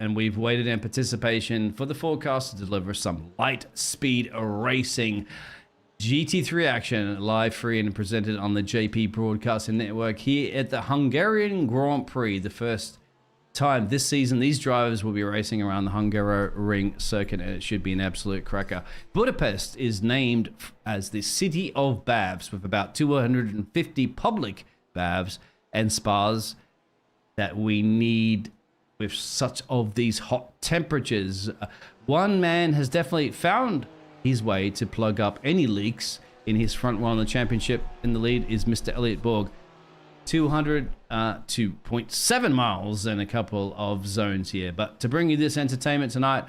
and we've waited in anticipation for the forecast to deliver some light speed racing. GT3 action, live, free, and presented on the JP Broadcasting Network here at the Hungarian Grand Prix. The first time this season these drivers will be racing around the Hungaroring circuit, and it should be an absolute cracker. Budapest is named as the city of BAVs, with about 250 public BAVs and spas that we need with such of these hot temperatures. One man has definitely found his way to plug up any leaks in his front row on the championship. In the lead is Mr. Elliot Borg. 202.7 miles and a couple of zones here. But to bring you this entertainment tonight,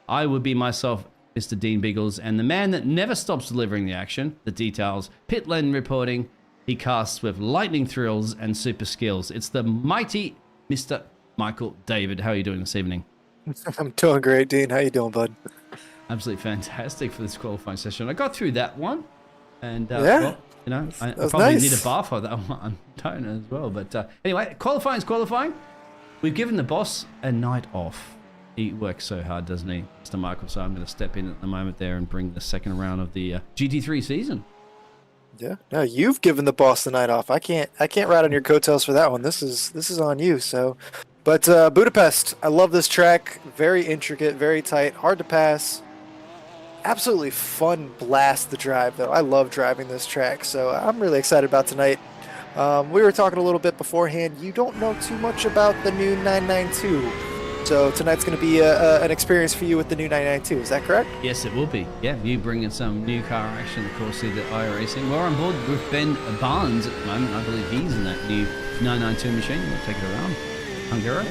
I would be myself, Mr. Dean Biggles, and the man that never stops delivering the action, the details, pit lane reporting. He casts with lightning thrills and super skills. It's the mighty Mr. Michael David. How are you doing this evening? I'm doing great, Dean. How you doing, bud? Absolutely fantastic for this qualifying session. I got through that one, and yeah, well, you know, I probably nice. need a bar for that one. Don't as well, but anyway, qualifying is qualifying. We've given the boss a night off. He works so hard, doesn't he, Mr. Michael? So I'm going to step in at the moment there and bring the second round of the GT3 season. Yeah, no, you've given the boss the night off. I can't ride on your coattails for that one. This is on you. So, but Budapest, I love this track. Very intricate, very tight, hard to pass. Absolutely fun blast to drive, though. I love driving this track, so I'm really excited about tonight. We were talking a little bit beforehand. You don't know too much about the new 992, so tonight's going to be an experience for you with the new 992. Is that correct? Yes, it will be. Yeah, you bringing some new car action, of course, here at iRacing. We're on board with Ben Barnes at the moment. I believe he's in that new 992 machine. We'll take it around. Hungaro,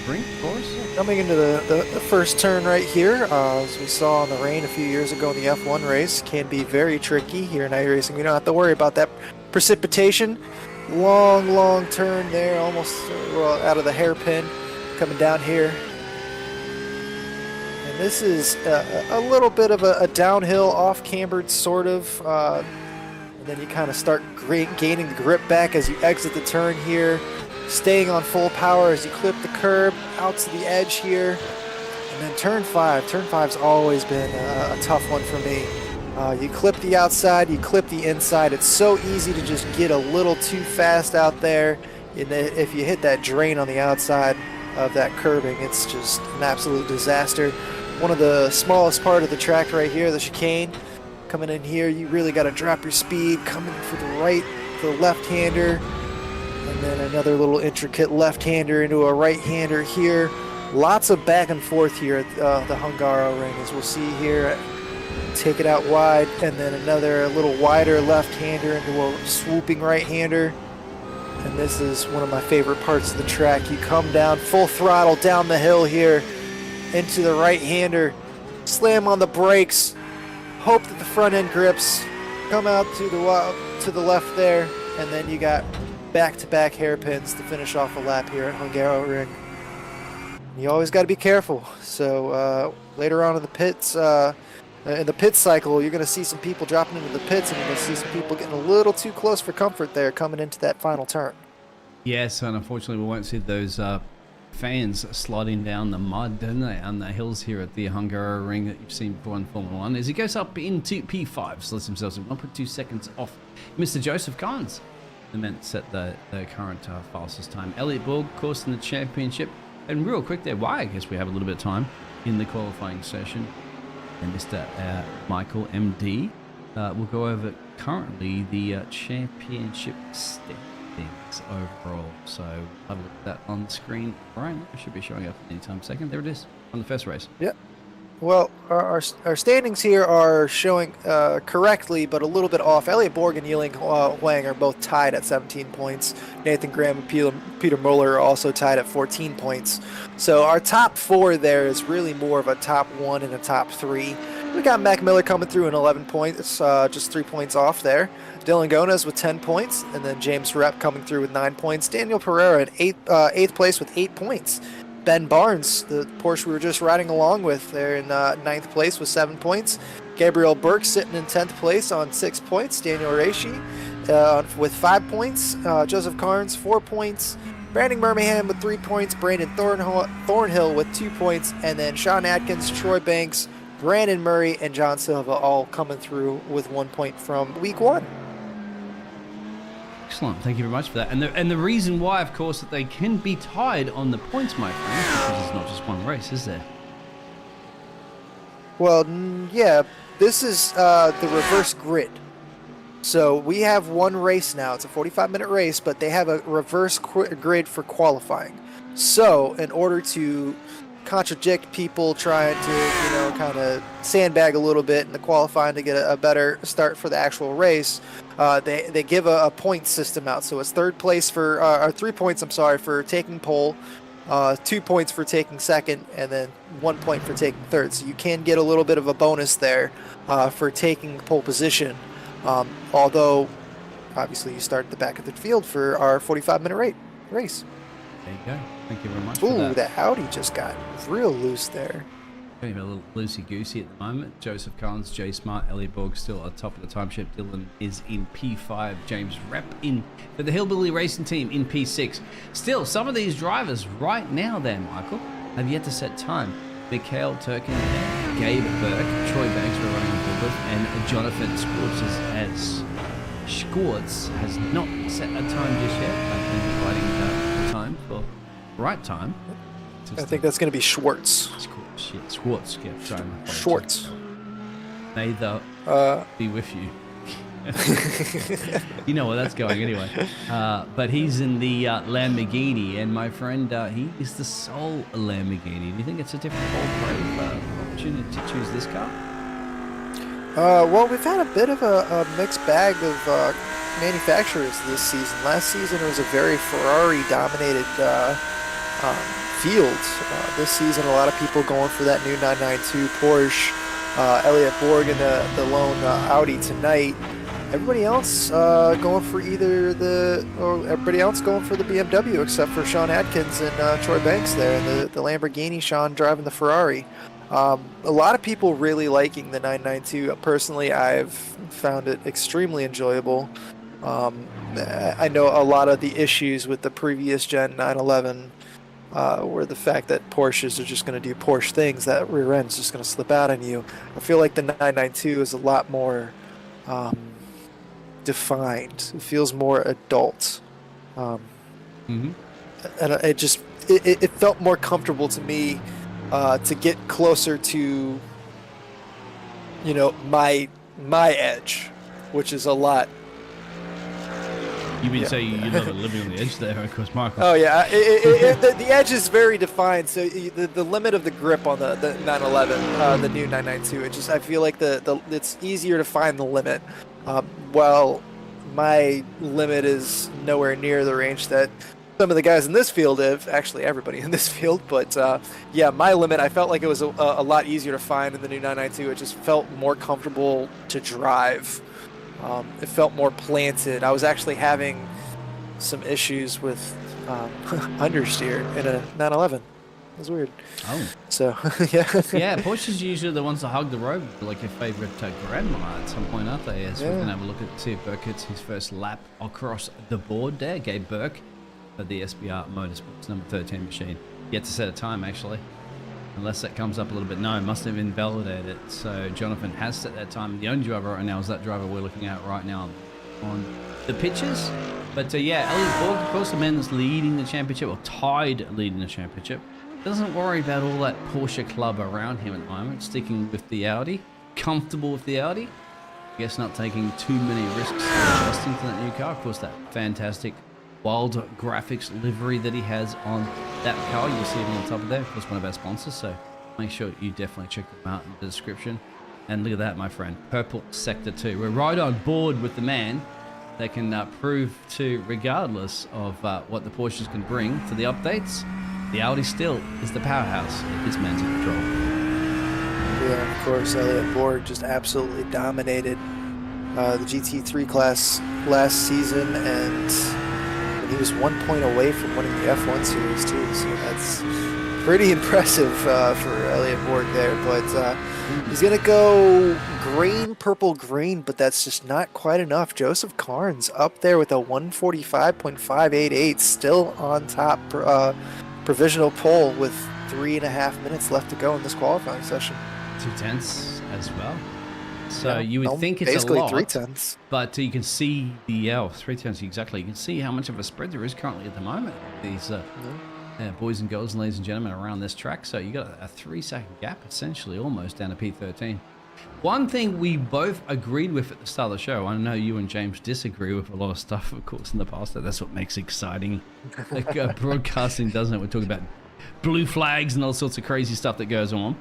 Bring, of course. Coming into the first turn right here, as we saw in the rain a few years ago in the F1 race, can be very tricky here in iRacing. We don't have to worry about that precipitation. Long turn there, almost out of the hairpin, coming down here. And this is a little bit of a downhill, off-cambered sort of. And then you kind of start gaining the grip back as you exit the turn here. Staying on full power as you clip the curb out to the edge here. And then turn 5. Turn 5's always been a tough one for me. You clip the outside, you clip the inside. It's so easy to just get a little too fast out there. And if you hit that drain on the outside of that curbing, it's just an absolute disaster. One of the smallest part of the track right here, the chicane. Coming in here, you really got to drop your speed. Coming for the right, the left-hander. And then another little intricate left-hander into a right-hander here. Lots of back and forth here at the Hungaroring, as we'll see here. Take it out wide, and then another little wider left-hander into a swooping right-hander. And this is one of my favorite parts of the track. You come down full throttle down the hill here into the right-hander. Slam on the brakes. Hope that the front end grips. Come out to the left there, and then you got back-to-back hairpins to finish off a lap here at Hungaroring. You always got to be careful. So later on in the pits, in the pit cycle, you're going to see some people dropping into the pits, and you're going to see some people getting a little too close for comfort there coming into that final turn. Yes, and unfortunately we won't see those fans sliding down the mud, don't they, on the hills here at the Hungaroring that you've seen before in Formula 1. As he goes up into P5, so lets himself in 1.2 seconds off Mr. Joseph Collins. The men set the current fastest time. Elliot Borg, of course, in the championship. And real quick there, why I guess we have a little bit of time in the qualifying session. And Mr. Michael MD will go over currently the championship standings overall. So have a look at that on the screen right now. It should be showing up anytime second. There it is on the first race. Yep. Well, our standings here are showing correctly, but a little bit off. Elliot Borg and Yiling Huang are both tied at 17 points. Nathan Graham and Peter Muller are also tied at 14 points. So our top 4 there is really more of a top 1 and a top 3. We got Mac Miller coming through in 11 points, just 3 points off there. Dylan Gonez with 10 points, and then James Rep coming through with 9 points. Daniel Pereira in 8th place with 8 points. Ben Barnes, the Porsche we were just riding along with, there in 9th place with 7 points. Gabriel Burke sitting in 10th place on 6 points. Daniel Reishi with 5 points. Joseph Carnes, 4 points. Brandon Birmingham with 3 points, Brandon Thornhill with 2 points, and then Sean Atkins, Troy Banks, Brandon Murray, and John Silva all coming through with 1 point from week 1. Excellent. Thank you very much for that. And the reason why, of course, that they can be tied on the points, my friend, because it's not just one race, is there? Well, yeah, this is the reverse grid. So we have one race now. It's a 45-minute race, but they have a reverse grid for qualifying. So in order to contradict people trying to, kind of sandbag a little bit in the qualifying to get a better start for the actual race, they give a point system out. So it's 3rd place or 3 points, for taking pole, 2 points for taking second, and then 1 point for taking third. So you can get a little bit of a bonus there for taking pole position. Although, obviously, you start at the back of the field for our 45-minute race. There you go. Thank you very much for that. Ooh, the Audi just got real loose there. Getting a little loosey-goosey at the moment. Joseph Collins, Jay Smart, Elliot Borg still at the top of the timeship. Dylan is in P5. James Rep in for the Hillbilly Racing Team in P6. Still, some of these drivers right now there, Michael, have yet to set time. Mikhail Turkin, Gabe Burke, Troy Banks we're running on board with, and Jonathan Schwartz has not set a time just yet. I've been providing the time for right time. I think that's going to be Schwartz. Schwartz. Yeah, sorry. Schwartz. May the be with you. You know where that's going anyway. But he's in the Lamborghini, and my friend, he is the sole Lamborghini. Do you think it's a different opportunity to choose this car? Well, we've had a bit of a mixed bag of manufacturers this season. Last season it was a very Ferrari-dominated field. This season, a lot of people going for that new 992 Porsche. Elliot Borg in the lone Audi tonight. Everybody else going for everybody else going for the BMW except for Sean Atkins and Troy Banks there, and the Lamborghini. Sean driving the Ferrari. A lot of people really liking the 992. Personally, I've found it extremely enjoyable. I know a lot of the issues with the previous gen 911 were the fact that Porsches are just going to do Porsche things, that rear end's just going to slip out on you. I feel like the 992 is a lot more defined. It feels more adult. And it felt more comfortable to me to get closer to, my edge, which is a lot. You've been saying you love it living on the edge there, of course, Michael. Oh, yeah. The edge is very defined. So the limit of the grip on the 911, the new 992, I feel like it's easier to find the limit. While my limit is nowhere near the range that some of the guys in this field have, actually everybody in this field. But my limit, I felt like it was a lot easier to find in the new 992. It just felt more comfortable to drive. It felt more planted. I was actually having some issues with understeer in a 911. It was weird. Oh. So, yeah. Yeah, Porsche's usually the ones that hug the road, like your favorite grandma at some point, aren't they? As we can have a look at, see if Burke hits his first lap across the board there. Gabe Burke of the SBR Motorsports number 13 machine. Yet to set a time, actually. Unless that comes up a little bit. No, it must have invalidated it. So Jonathan has set that time. The only driver right now is that driver we're looking at right now on the pictures. But Elliot Borg, of course, the man that's leading the championship, or tied leading the championship, doesn't worry about all that Porsche club around him at the moment. Sticking with the Audi. Comfortable with the Audi. I guess not taking too many risks adjusting to that new car. Of course, that fantastic wild Graphix livery that he has on that car. You'll see it on the top of there. Of course, one of our sponsors, so make sure you definitely check them out in the description. And look at that, my friend. Purple Sector 2. We're right on board with the man that can prove to, regardless of what the Porsches can bring to the updates, the Audi still is the powerhouse. It's man to control. Yeah, of course, Elliot Borg just absolutely dominated the GT3 class last season, and he was 1 point away from winning the F1 series too, so that's pretty impressive for Elliot Borg there. But He's going to go green, purple, green, but that's just not quite enough. Joseph Carnes up there with a 145.588, still on top, provisional pole with 3.5 minutes left to go in this qualifying session. 2/10 as well. So Yeah, you would think it's basically a lot, 3/10. but you can see the 3/10 exactly. You can see how much of a spread there is currently at the moment. These boys and girls and ladies and gentlemen around this track. So you got a 3-second gap, essentially, almost down to P13. One thing we both agreed with at the start of the show, I know you and James disagree with a lot of stuff, of course, in the past. That's what makes exciting broadcasting, doesn't it? We're talking about blue flags and all sorts of crazy stuff that goes on.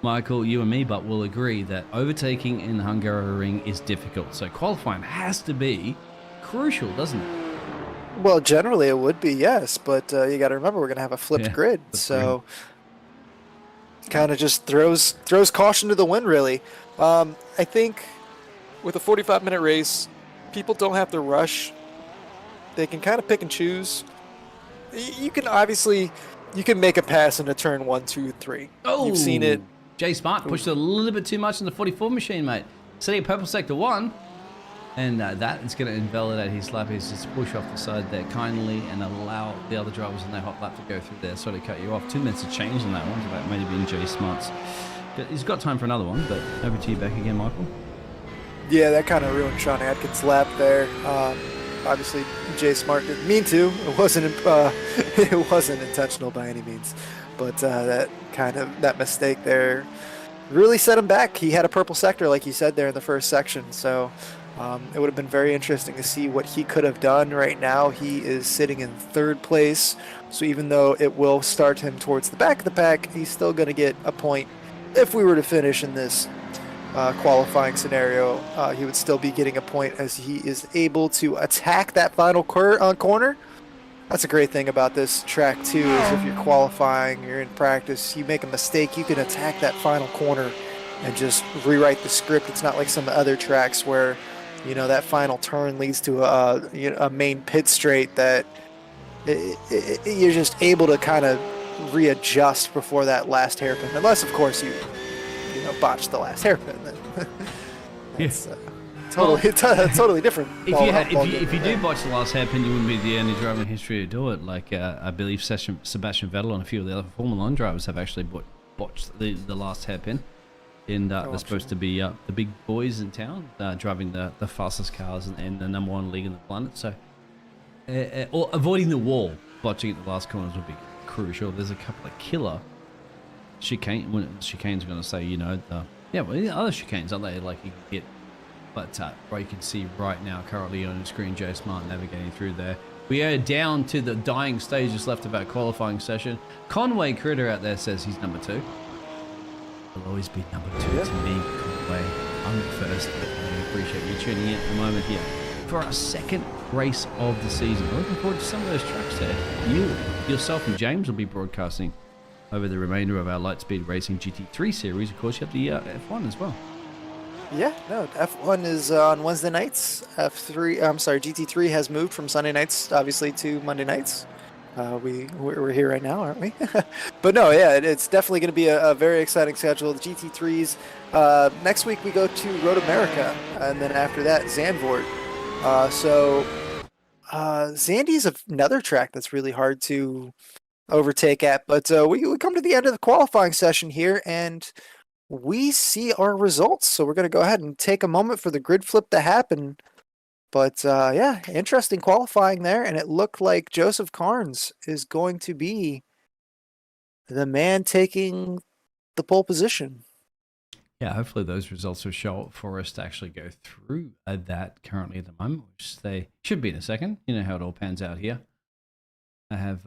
Michael, you and me, but will agree that overtaking in Hungaroring is difficult. So qualifying has to be crucial, doesn't it? Well, generally it would be, yes, but you got to remember we're going to have a flipped grid, so kind of just throws caution to the wind, really. I think with a 45-minute race, people don't have to rush. They can kind of pick and choose. You can make a pass into turn 1, 2, 3. Oh, you've seen it. Jay Smart pushed a little bit too much in the 44 machine, mate. Setting purple sector 1. And that is going to invalidate his lap. He's just push off the side there kindly and allow the other drivers in their hot lap to go through there. Sort of cut you off. 2 minutes of change on that one. So that may have been Jay Smart's. He's got time for another one, but over to you back again, Michael. Yeah, that kind of ruined Sean Atkins' lap there. Obviously, Jay Smart didn't mean to. It wasn't intentional by any means. But that mistake there really set him back. He had a purple sector, like you said there in the first section. So it would have been very interesting to see what he could have done. Right now, he is sitting in 3rd place. So even though it will start him towards the back of the pack, he's still going to get a point. If we were to finish in this qualifying scenario, he would still be getting a point as he is able to attack that final corner. That's a great thing about this track too, is if you're qualifying, you're in practice, you make a mistake, you can attack that final corner and just rewrite the script. It's not like some other tracks where, that final turn leads to a main pit straight that you're just able to kind of readjust before that last hairpin, unless of course you botch the last hairpin. That's totally different. If you do botch the last hairpin, you wouldn't be the only driver in history to do it. Like I believe Sebastian Vettel and a few of the other Formula 1 drivers have actually botched the last hairpin. And they're supposed to be the big boys in town, driving the fastest cars in the #1 league in the planet. So, or avoiding the wall, botching at the last corners would be crucial. There's a couple of killer chicanes going to say, the other chicanes, aren't they? Like you can get, but you can see right now currently on the screen, Joe Smart navigating through there. We are down to the dying stages left of our qualifying session. Conway Critter out there says he's number 2. Will always be number 2 to me, Conway. I'm first. I appreciate you tuning in at the moment here for our 2nd race of the season. We're looking forward to some of those tracks there. You, yourself, and James will be broadcasting over the remainder of our Lightspeed Racing GT3 series. Of course, you have the F1 as well. Yeah, no, F1 is on Wednesday nights. GT3 has moved from Sunday nights, obviously, to Monday nights. We're here right now, aren't we? But no, yeah, it's definitely going to be a very exciting schedule. The GT3s, next week we go to Road America, and then after that, Zandvoort. Zandy's another track that's really hard to overtake at, but we come to the end of the qualifying session here, and we see our results. So we're going to go ahead and take a moment for the grid flip to happen. But yeah, interesting qualifying there, and it looked like Joseph Carnes is going to be the man taking the pole position. Yeah, hopefully those results will show up for us to actually go through that currently at the moment, which they should be in a second. You know how it all pans out here. I have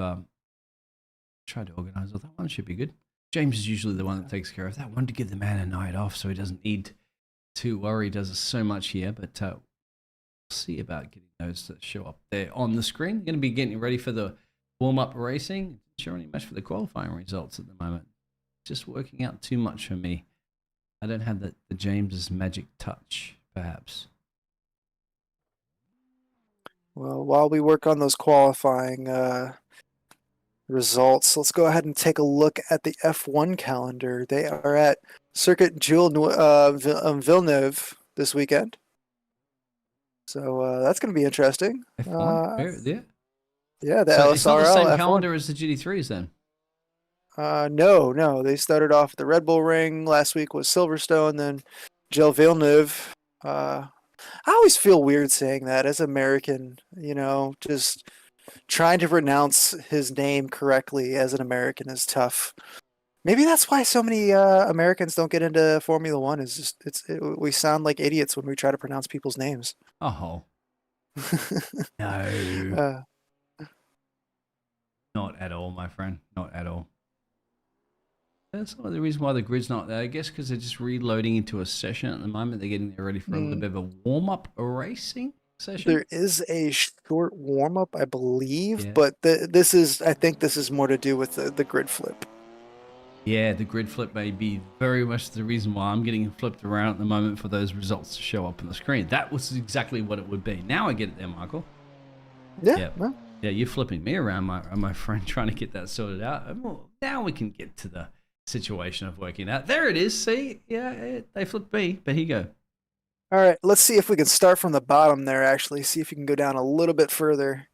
tried to organize all that one. Should be good. James is usually the one that takes care of that one to give the man a night off so he doesn't need to worry. He does so much here, but we'll see about getting those to show up there on the screen. Going to be getting ready for the warm-up racing. Not sure any much for the qualifying results at the moment. Just working out too much for me. I don't have the James's magic touch, perhaps. Well, while we work on those qualifying results. Let's go ahead and take a look at the F1 calendar. They are at Circuit Villeneuve this weekend. So that's going to be interesting. F1? Yeah. Yeah, the So LSRL it's not the same F1. calendar as the GT3s then? No. They started off the Red Bull Ring. Last week was Silverstone, then Gilles Villeneuve. I always feel weird saying that as American, just trying to pronounce his name correctly as an American is tough. Maybe that's why so many Americans don't get into Formula One. Is just we sound like idiots when we try to pronounce people's names. Oh. No. Not at all, my friend. Not at all. That's not the reason why the grid's not there. I guess because they're just reloading into a session at the moment. They're getting ready for a little bit of a warm-up racing session. There is a short warm-up, I believe, but I think this is more to do with the grid flip. Yeah, the grid flip may be very much the reason why I'm getting flipped around at the moment for those results to show up on the screen. That was exactly what it would be. Now I get it there, Michael. Yeah. Well. Yeah, you're flipping me around, my friend, trying to get that sorted out. Well, now we can get to the situation of working out. There it is. See? Yeah, they flipped me, but here you go. All right, let's see if we can start from the bottom there, actually. See if you can go down a little bit further.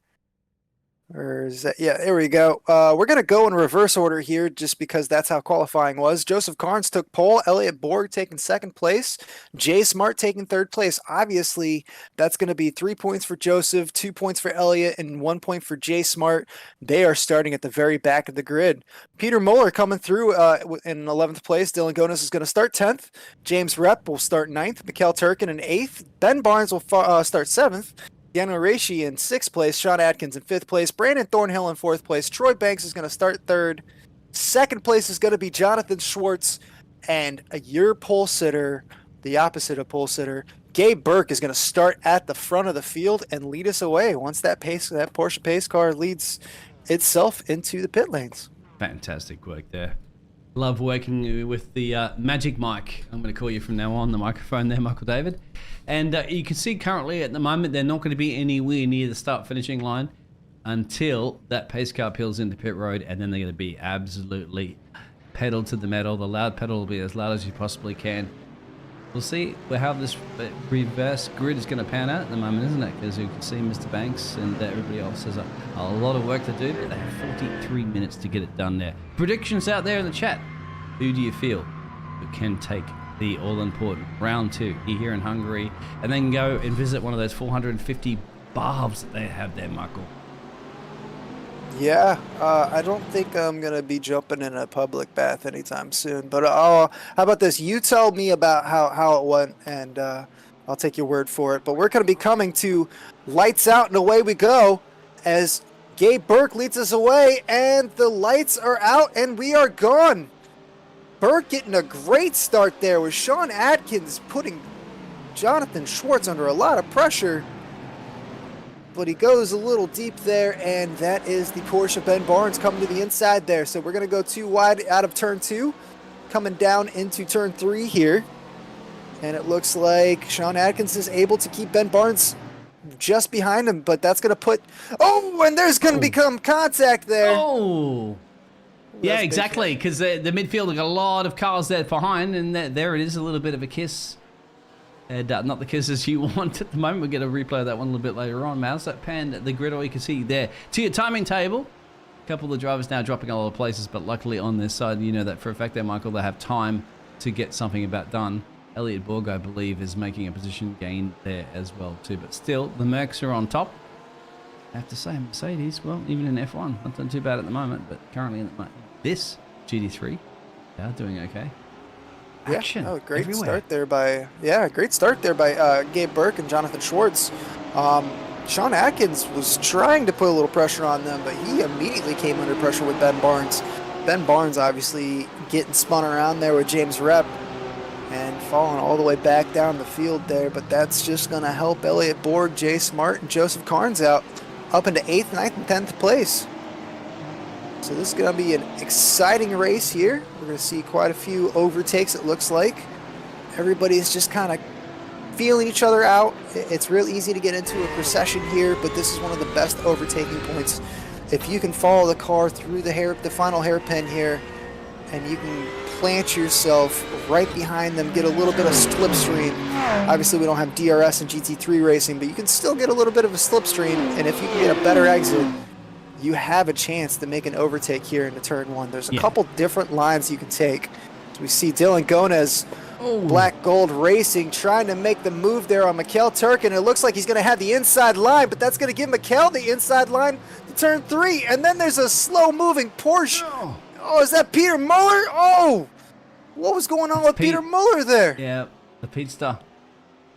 Or is that, yeah, there we go. We're going to go in reverse order here just because that's how qualifying was. Joseph Carnes took pole, Elliot Borg taking second place, Jay Smart taking third place. Obviously, that's going to be 3 points for Joseph, 2 points for Elliot, and 1 point for Jay Smart. They are starting at the very back of the grid. Peter Moeller coming through in 11th place. Dylan Gonis is going to start 10th. James Rep will start 9th. Mikkel Turkin in 8th. Ben Barnes will start 7th. Daniel Reishi in 6th place, Sean Atkins in 5th place, Brandon Thornhill in 4th place, Troy Banks is going to start 3rd, 2nd place is going to be Jonathan Schwartz, and your pole sitter, the opposite of pole sitter, Gabe Burke is going to start at the front of the field and lead us away once that Porsche pace car leads itself into the pit lanes. Fantastic work there. Love working with the magic mic. I'm going to call you from now on, the microphone there, Michael David. And you can see currently at the moment they're not going to be anywhere near the start-finishing line until that pace car peels into pit road, and then they're going to be absolutely pedal to the metal. The loud pedal will be as loud as you possibly can. We'll see how this reverse grid is going to pan out at the moment, isn't it? Because you can see Mr. Banks and everybody else has a lot of work to do. They have 43 minutes to get it done there. Predictions out there in the chat. Who do you feel who can take the all-important round 2 here in Hungary and then go and visit one of those 450 baths that they have there, Michael? Yeah, I don't think I'm going to be jumping in a public bath anytime soon. But how about this? You tell me about how it went, and I'll take your word for it. But we're going to be coming to lights out, and away we go as Gabe Burke leads us away, and the lights are out, and we are gone. Burke getting a great start there with Sean Atkins putting Jonathan Schwartz under a lot of pressure. But he goes a little deep there, and that is the Porsche Ben Barnes coming to the inside there. So we're going to go 2 wide out of turn 2, coming down into turn 3 here. And it looks like Sean Atkins is able to keep Ben Barnes just behind him, but that's going to put... Oh, and there's going to become contact there. Oh, yeah, exactly, because the midfield have got a lot of cars there behind, and there it is, a little bit of a kiss. And not the kisses you want at the moment. We'll get a replay of that one a little bit later on. Mouse that pan the grid, all you can see there. To your timing table, a couple of the drivers now dropping a lot of places, but luckily on this side, you know that for a fact there, Michael, they have time to get something about done. Elliot Borg, I believe, is making a position gain there as well too. But still, the Mercs are on top. I have to say, Mercedes, well, even in F1, not done too bad at the moment, but currently in this GT3, they are doing okay. Action. Yeah, great everywhere. start there by Gabe Burke and Jonathan Schwartz. Sean Atkins was trying to put a little pressure on them, but he immediately came under pressure with Ben Barnes. Ben Barnes obviously getting spun around there with James Rep and falling all the way back down the field there, but that's just going to help Elliot Borg, Jay Smart, and Joseph Carnes out up into 8th, 9th, and 10th place. So this is going to be an exciting race here. We're going to see quite a few overtakes, it looks like. Everybody's just kind of feeling each other out. It's real easy to get into a procession here, but this is one of the best overtaking points if you can follow the car through the final hairpin here, and you can plant yourself right behind them, get a little bit of slipstream. Obviously, we don't have DRS and GT3 racing, but you can still get a little bit of a slipstream, and if you can get a better exit, you have a chance to make an overtake here into turn 1. There's a couple different lines you can take. So we see Dylan Gonez, Black Gold Racing, trying to make the move there on Mikhail Turkin. It looks like he's going to have the inside line, but that's going to give Mikhail the inside line to turn 3. And then there's a slow-moving Porsche. Oh, is that Peter Muller? Oh, what was going on with Peter Muller there? Yeah, the Petester.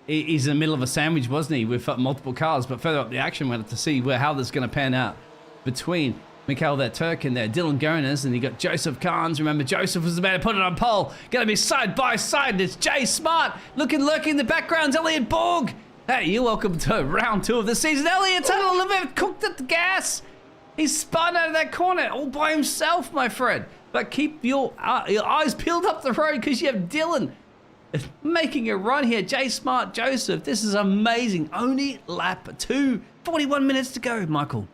He's in the middle of a sandwich, wasn't he, with multiple cars, but further up the action, we had to see how this is going to pan out between Mikhail Turkin there, Dylan Gonez, and you got Joseph Carnes. Remember, Joseph was the man to put it on pole. Going to be side by side. It's Jay Smart lurking in the background. Elliot Borg. Hey, you're welcome to round 2 of the season. Elliot's had a little bit cooked at the gas. He's spun out of that corner all by himself, my friend. But keep your eyes peeled up the road because you have Dylan making a run here. Jay Smart, Joseph. This is amazing. Only lap 2. 41 minutes to go, Michael.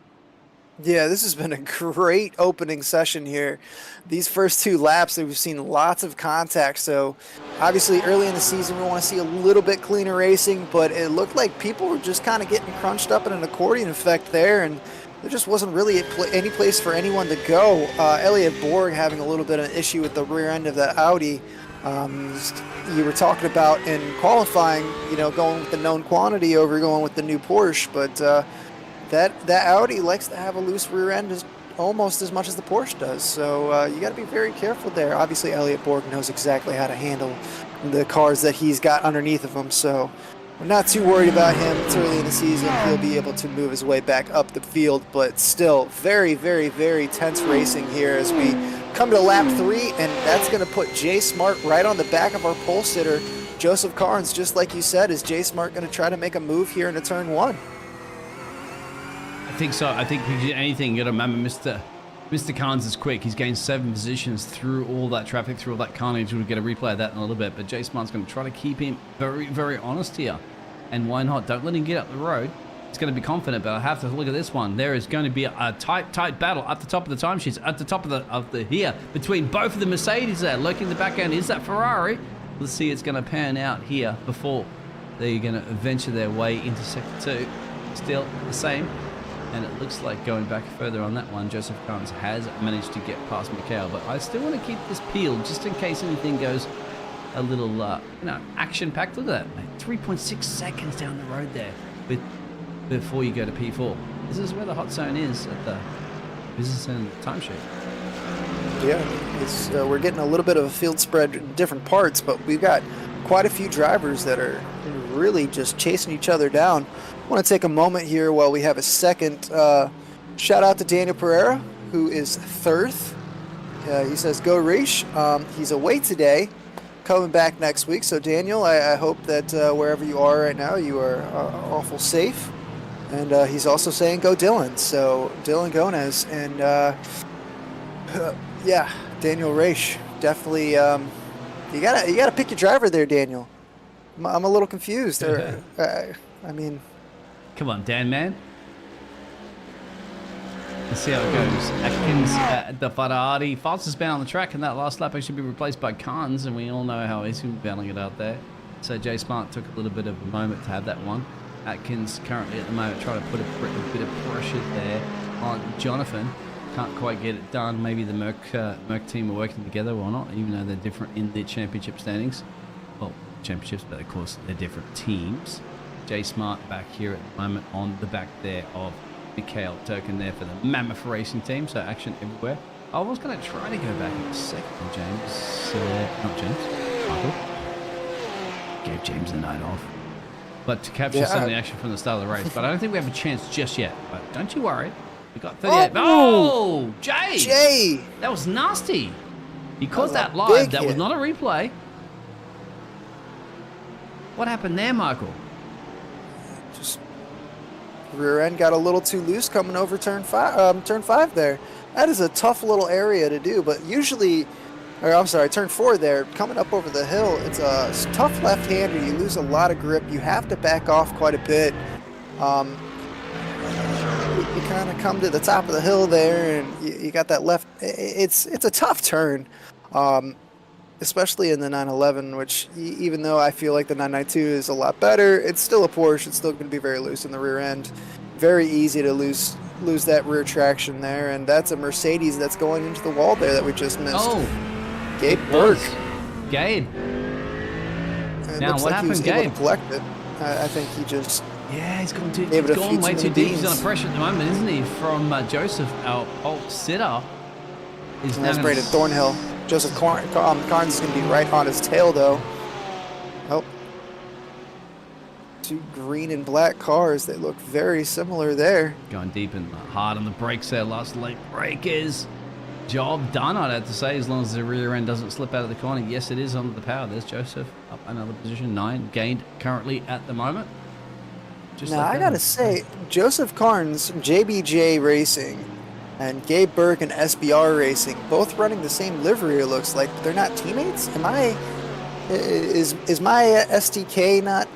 Yeah, this has been a great opening session here. These first 2 laps, we've seen lots of contact. So obviously early in the season, we want to see a little bit cleaner racing, but it looked like people were just kind of getting crunched up in an accordion effect there, and there just wasn't really any place for anyone to go. Elliot Borg having a little bit of an issue with the rear end of that Audi. You were talking about in qualifying, going with the known quantity over going with the new Porsche, but that Audi likes to have a loose rear end almost as much as the Porsche does. So you got to be very careful there. Obviously, Elliot Borg knows exactly how to handle the cars that he's got underneath of him. So we're not too worried about him. It's early in the season. He'll be able to move his way back up the field, but still very, very, very tense racing here as we come to lap 3, and that's going to put Jay Smart right on the back of our pole sitter, Joseph Carnes. Just like you said, is Jay Smart going to try to make a move here into turn 1? I think so. I think if you do anything, you got to remember Mr. Carnes is quick. He's gained 7 positions through all that traffic, through all that carnage. We'll get a replay of that in a little bit. But Jay Smart's going to try to keep him very, very honest here. And why not? Don't let him get up the road. He's going to be confident, but I have to look at this one. There is going to be a tight battle at the top of the timesheets, at the top of the here, between both of the Mercedes there. Lurking in the back end is that Ferrari. Let's see it's going to pan out here before they're going to venture their way into sector 2. Still the same. And it looks like going back further on that one, Joseph Carnes has managed to get past Mikhail. But I still want to keep this peeled just in case anything goes a little, action-packed. Look at that, mate. 3.6 seconds down the road there before you go to P4. This is where the hot zone is at the business and timesheet. Yeah, we're getting a little bit of a field spread in different parts, but we've got quite a few drivers that are really just chasing each other down. I want to take a moment here while we have a second. Shout out to Daniel Pereira, who is 3rd. He says, go Reish. He's away today, coming back next week. So Daniel, I hope that wherever you are right now, you are awful safe. And he's also saying go Dylan. So Dylan Gonez. And yeah, Daniel Reish. Definitely, you gotta pick your driver there, Daniel. I'm a little confused. I mean... Come on, Dan, man. Let's see how it goes. Atkins, the Ferrari, fastest man on the track, and that last lap should be replaced by Carnes, and we all know how he's battling it out there. So Jay Smart took a little bit of a moment to have that one. Atkins currently at the moment trying to put a bit of pressure there on Jonathan. Can't quite get it done. Maybe the Merc team are working together or not, even though they're different in their championship standings. Well, championships, but of course they're different teams. Jay Smart back here at the moment on the back there of Mikhail Turkin there for the Mammoth Racing team. So action everywhere. I was going to try to go back in a second, James. Not James. Michael. Gave James the night off. But to capture some of the action from the start of the race. But I don't think we have a chance just yet. But don't you worry. We got 38. Oh, Jay! Jay! That was nasty. He caused that live. That was not a replay. What happened there, Michael? Just rear end got a little too loose coming over turn 5 there. That is a tough little area to do, but usually, or I'm sorry, turn 4 there, coming up over the hill, it's a tough left-hander. You lose a lot of grip. You have to back off quite a bit. you kind of come to the top of the hill there, and you got that left. It's a tough turn, especially in the 911, which even though I feel like the 992 is a lot better, it's still a Porsche. It's still going to be very loose in the rear end. Very easy to lose that rear traction there, and that's a Mercedes that's going into the wall there that we just missed. Oh, Gabe Burke. Gabe. It Now, looks what like he was happened, able Gabe? to collect it. I think he just... Yeah, he's gone, Able to gone feed way some too of the deep. He's beans. under pressure at the moment, isn't he? From Joseph, our alt sitter. He's And that's now Brandon Thornhill. Joseph Carnes is going to be right on his tail, though. Oh. Two green and black cars. They look very similar there. Going deep and hard on the brakes there. Last late breakers. Job done, I'd have to say, as long as the rear end doesn't slip out of the corner. Yes, it is under the power. There's Joseph up another position. 9 gained currently at the moment. Just Now, like I that. got to say, Joseph Carnes, JBJ Racing, and Gabe Burke and SBR Racing, both running the same livery, it looks like, but they're not teammates? Is my STK not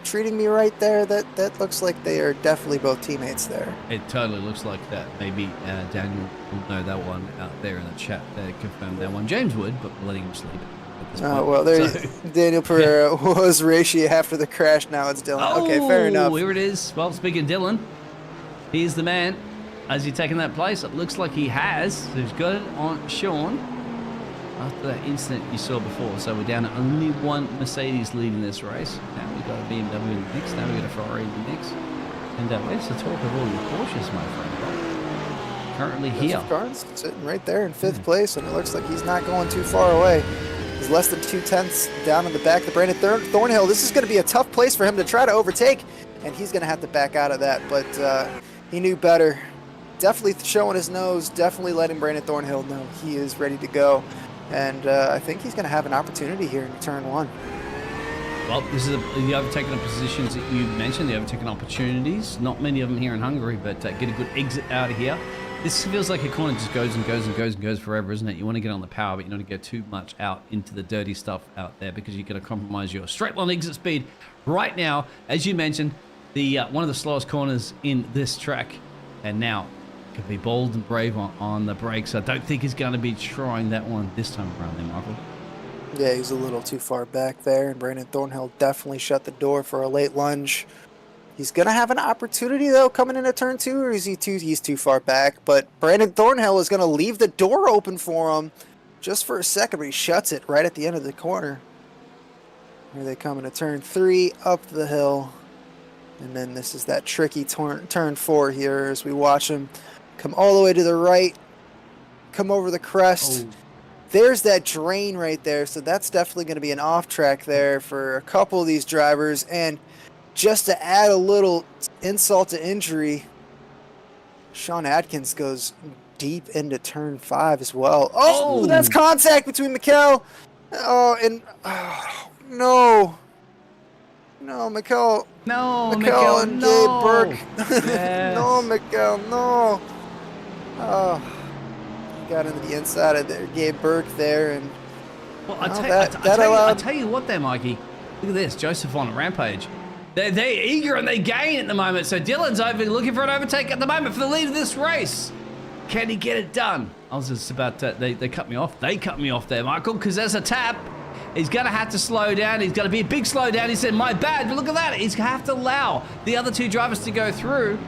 treating me right there? That looks like they are definitely both teammates there. It totally looks like that. Maybe Daniel will know that one out there in the chat. Confirm that one. James would, but we're letting him sleep. At this Oh, point. well, there So- Daniel Pereira was Rachy after the crash. Now it's Dylan. Okay, fair enough. Here it is. Well, speaking of Dylan, he's the man. Has he taken that place? It looks like he has. So he's got it on Sean after that incident you saw before. So we're down to only one Mercedes leading this race. Now we've got a BMW in the mix. Now we've got a Ferrari in the mix. And where's the talk of all your Porsches, my friend? Currently here. Joseph Carnes sitting right there in 5th place, and it looks like he's not going too far away. He's less than 2/10 down in the back of Brandon Thornhill. This is going to be a tough place for him to try to overtake, and he's going to have to back out of that, but he knew better. Definitely showing his nose, definitely letting Brandon Thornhill know he is ready to go, and I think he's going to have an opportunity here in turn 1. Well, this is the overtaking positions that you mentioned, the overtaking opportunities. Not many of them here in Hungary, but get a good exit out of here. This feels like a corner just goes and goes and goes and goes forever, isn't it? You want to get on the power, but you don't want to go too much out into the dirty stuff out there because you're going to compromise your straight line exit speed. Right now, as you mentioned, the one of the slowest corners in this track, and now can be bold and brave on the brakes. I don't think he's going to be trying that one this time around there, Michael. Yeah, he's a little too far back there, and Brandon Thornhill definitely shut the door for a late lunge. He's going to have an opportunity, though, coming into turn 2, or is he's too far back? But Brandon Thornhill is going to leave the door open for him just for a second, but he shuts it right at the end of the corner. Here they come into turn 3, up the hill. And then this is that tricky turn 4 here as we watch him come all the way to the right, come over the crest. Oh. There's that drain right there, so that's definitely going to be an off track there for a couple of these drivers. And just to add a little insult to injury, Sean Atkins goes deep into turn 5 as well. Oh, that's contact between Mikel. Oh, and no, Mikel. No, Mikel and no. Gabe Burke. Yes. No, Mikel, no. Oh, got into the inside of there, Gabe Burke there, and Well, well, I tell you what there, Mikey. Look at this, Joseph on a rampage. They're eager and they gain at the moment. So Dylan's over looking for an overtake at the moment for the lead of this race. Can he get it done? I was just about to, they cut me off. They cut me off there, Michael, because there's a tap. He's going to have to slow down. He's going to be a big slowdown. He said, my bad. But look at that. He's going to have to allow the other 2 drivers to go through.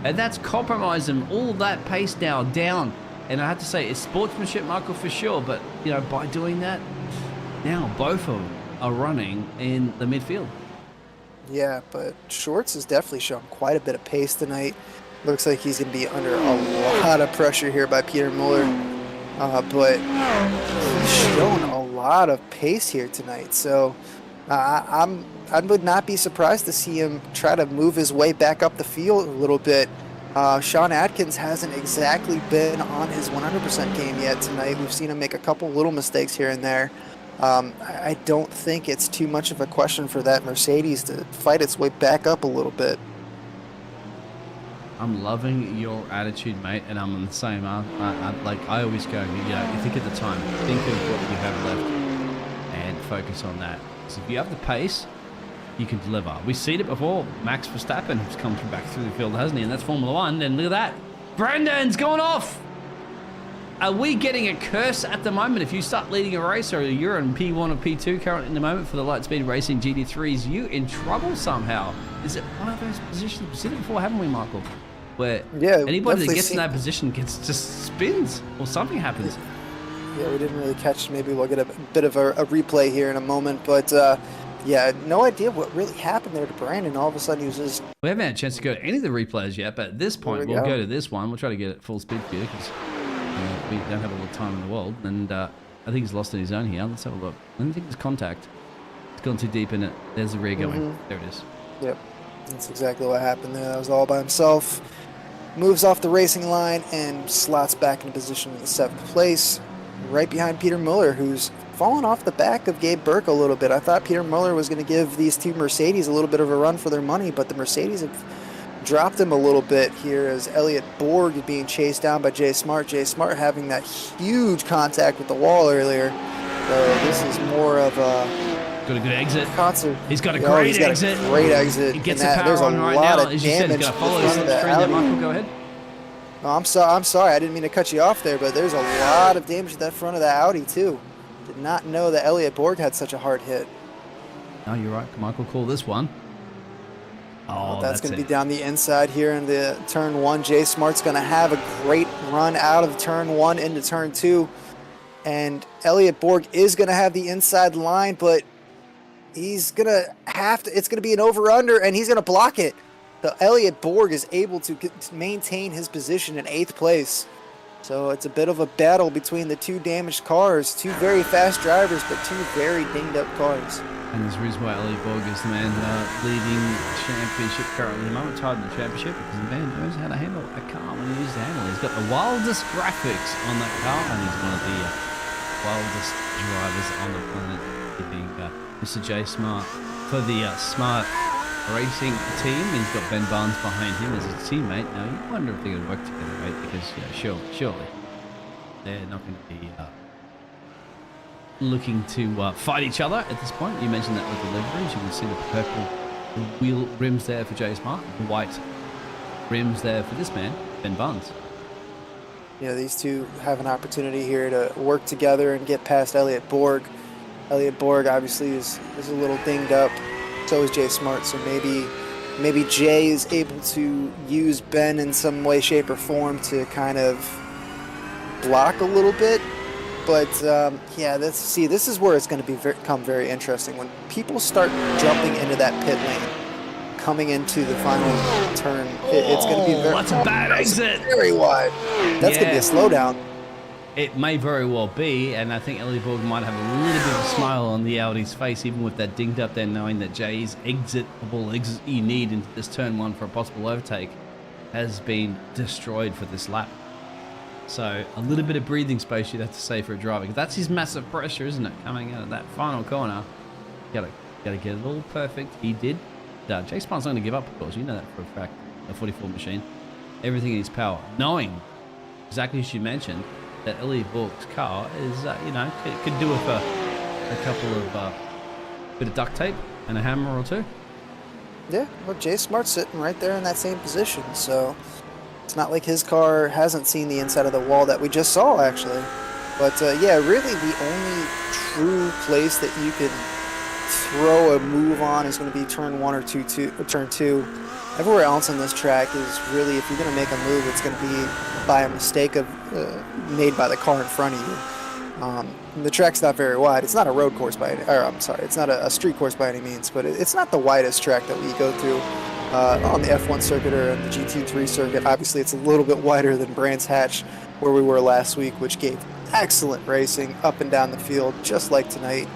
And that's compromising all that pace now down. And I have to say, it's sportsmanship, Michael, for sure. But, you know, by doing that, now both of them are running in the midfield. yeah, but Shorts has definitely shown quite a bit of pace tonight. Looks like he's going to be under a lot of pressure here by Peter Muller. But he's shown a lot of pace here tonight. So I would not be surprised to see him try to move his way back up the field a little bit. Sean Atkins hasn't exactly been on his 100% game yet tonight. We've seen him make a couple little mistakes here and there. I don't think it's too much of a question for that Mercedes to fight its way back up a little bit. I'm loving your attitude, mate, and I'm on the same. I always go, you know, you think at the time, think of what you have left, and focus on that. So if you have the pace, you can deliver. We've seen it before. Max Verstappen has come back through the field, hasn't he? And that's Formula One. And look at that. Brandon's going off. Are we getting a curse at the moment? If you start leading a race, or you're in P1 or P2 currently in the moment for the Lightspeed Racing GT3s, you in trouble somehow. Is it one of those positions? We've seen it before, haven't we, Michael? Where anybody that gets in that position just spins or something happens. Yeah, we didn't really catch. Maybe we'll get a bit of a replay here in a moment. But yeah, no idea what really happened there to Brandon. All of a sudden, he was just... We haven't had a chance to go to any of the replays yet, but at this point, we'll go to this one. We'll try to get it full speed for you because we don't have all the time in the world. And I think he's lost in his own here. Let's have a look. I don't think there's contact. It's gone too deep in it. There's the rear going. There it is. Yep, that's exactly what happened there. That was all by himself. Moves off the racing line and slots back into position in the 7th place, right behind Peter Muller, who's fallen off the back of Gabe Burke a little bit. I thought Peter Muller was going to give these two Mercedes a little bit of a run for their money, but the Mercedes have dropped him a little bit here as Elliott Borg is being chased down by Jay Smart. Jay Smart having that huge contact with the wall earlier. So this is more of a... Got a good exit. Concert. He's got a great exit. Great exit. He gets the power on right now. As you said, he's going to follow his there. Michael, go ahead. No, I'm sorry. I didn't mean to cut you off there, but there's a lot of damage to that front of the Audi, too. Did not know that Elliott Borg had such a hard hit. No, you're right. Michael, call this one. Oh, that's going to be down the inside here in the turn 1. Jay Smart's going to have a great run out of turn 1 into turn 2. And Elliott Borg is going to have the inside line, but he's going to have to, it's going to be an over-under, and he's going to block it. So Elliott Borg is able to maintain his position in 8th place. So it's a bit of a battle between the two damaged cars. Two very fast drivers, but two very dinged-up cars. And there's a reason why Elliott Borg is the man leading the championship currently. The moment tied in the championship because the man knows how to handle a car when he needs to handle it. He's got the wildest graphics on that car, and he's one of the wildest drivers on the planet, being Mr. J Smart. For the Smart Racing team, he's got Ben Barnes behind him as his teammate. Now, you wonder if they're going to work together, right? Because, surely they're not going to be looking to fight each other at this point. You mentioned that with the liveries. You can see the purple wheel rims there for J Smart, the white rims there for this man, Ben Barnes. Yeah, these two have an opportunity here to work together and get past Elliott Borg. Elliott Borg obviously is a little dinged up. So is Jay Smart. So maybe Jay is able to use Ben in some way, shape, or form to kind of block a little bit. But yeah, this is where it's going to become very interesting when people start jumping into that pit lane, coming into the final turn. It's going to be very. That's a bad exit. Very wide. That's going to be a slowdown. It may very well be, and I think Elliott Borg might have a little bit of a smile on the Audi's face, even with that dinged up there, knowing that Jay's exit you need into this turn 1 for a possible overtake has been destroyed for this lap. So a little bit of breathing space you'd have to say for a driver, because that's his massive pressure, isn't it? Coming out of that final corner, gotta get it all perfect. He did. Jay Smart's not going to give up, of course. You know that for a fact. A 44 machine, everything in his power, knowing exactly as you mentioned that Elliott Borg's car is, it could do with a couple of bit of duct tape and a hammer or two. Yeah, well, Jay Smart's sitting right there in that same position, so it's not like his car hasn't seen the inside of the wall that we just saw, actually. But yeah, really the only true place that you could throw a move on is going to be turn 1 or turn 2. Everywhere else on this track is really, if you're going to make a move, it's going to be by a mistake made by the car in front of you. The track's not very wide. It's not a road course it's not a street course by any means, but it's not the widest track that we go through on the F1 circuit or the GT3 circuit. Obviously, it's a little bit wider than Brands Hatch, where we were last week, which gave excellent racing up and down the field, just like tonight.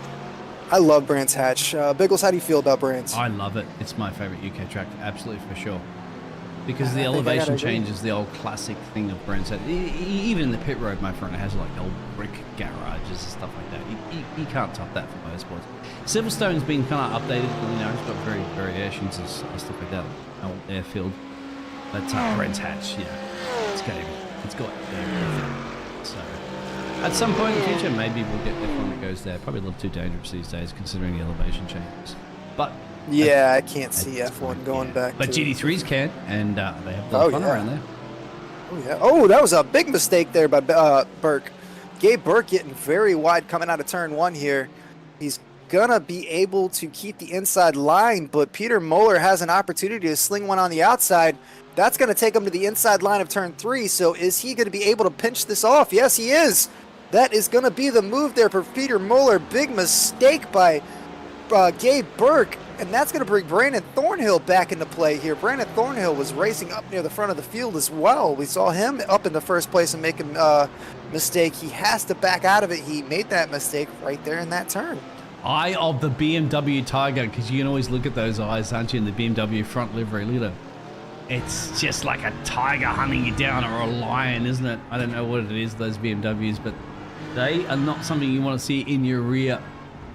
I love Brands Hatch. Biggles, how do you feel about Brands? I love it. It's my favorite UK track, absolutely, for sure. Because the elevation changes, the old classic thing of Brands Hatch. Even in the pit road, my friend, it has like old brick garages and stuff like that. You can't top that for motorsports. Silverstone's been kind of updated, it's got variations and stuff like that, old airfield. But Brands Hatch, it's got everything. It's got everything. So at some point in the future, maybe we'll get F1 that goes there. Probably a little too dangerous these days, considering the elevation changes. But Yeah, I can't see F1 going back. But to GT3s can, and they have a lot of fun around there. Oh, yeah. Oh, that was a big mistake there by Burke. Gabe Burke getting very wide coming out of turn 1 here. He's going to be able to keep the inside line, but Peter Moeller has an opportunity to sling one on the outside. That's going to take him to the inside line of turn 3. So is he going to be able to pinch this off? Yes, he is. That is going to be the move there for Peter Moeller. Big mistake by Gabe Burke. And that's going to bring Brandon Thornhill back into play here. Brandon Thornhill was racing up near the front of the field as well. We saw him up in the first place and make a mistake. He has to back out of it. He made that mistake right there in that turn. Eye of the BMW Tiger, because you can always look at those eyes, aren't you, in the BMW front livery. Look at it. It's just like a tiger hunting you down, or a lion, isn't it? I don't know what it is, those BMWs, but they are not something you want to see in your rear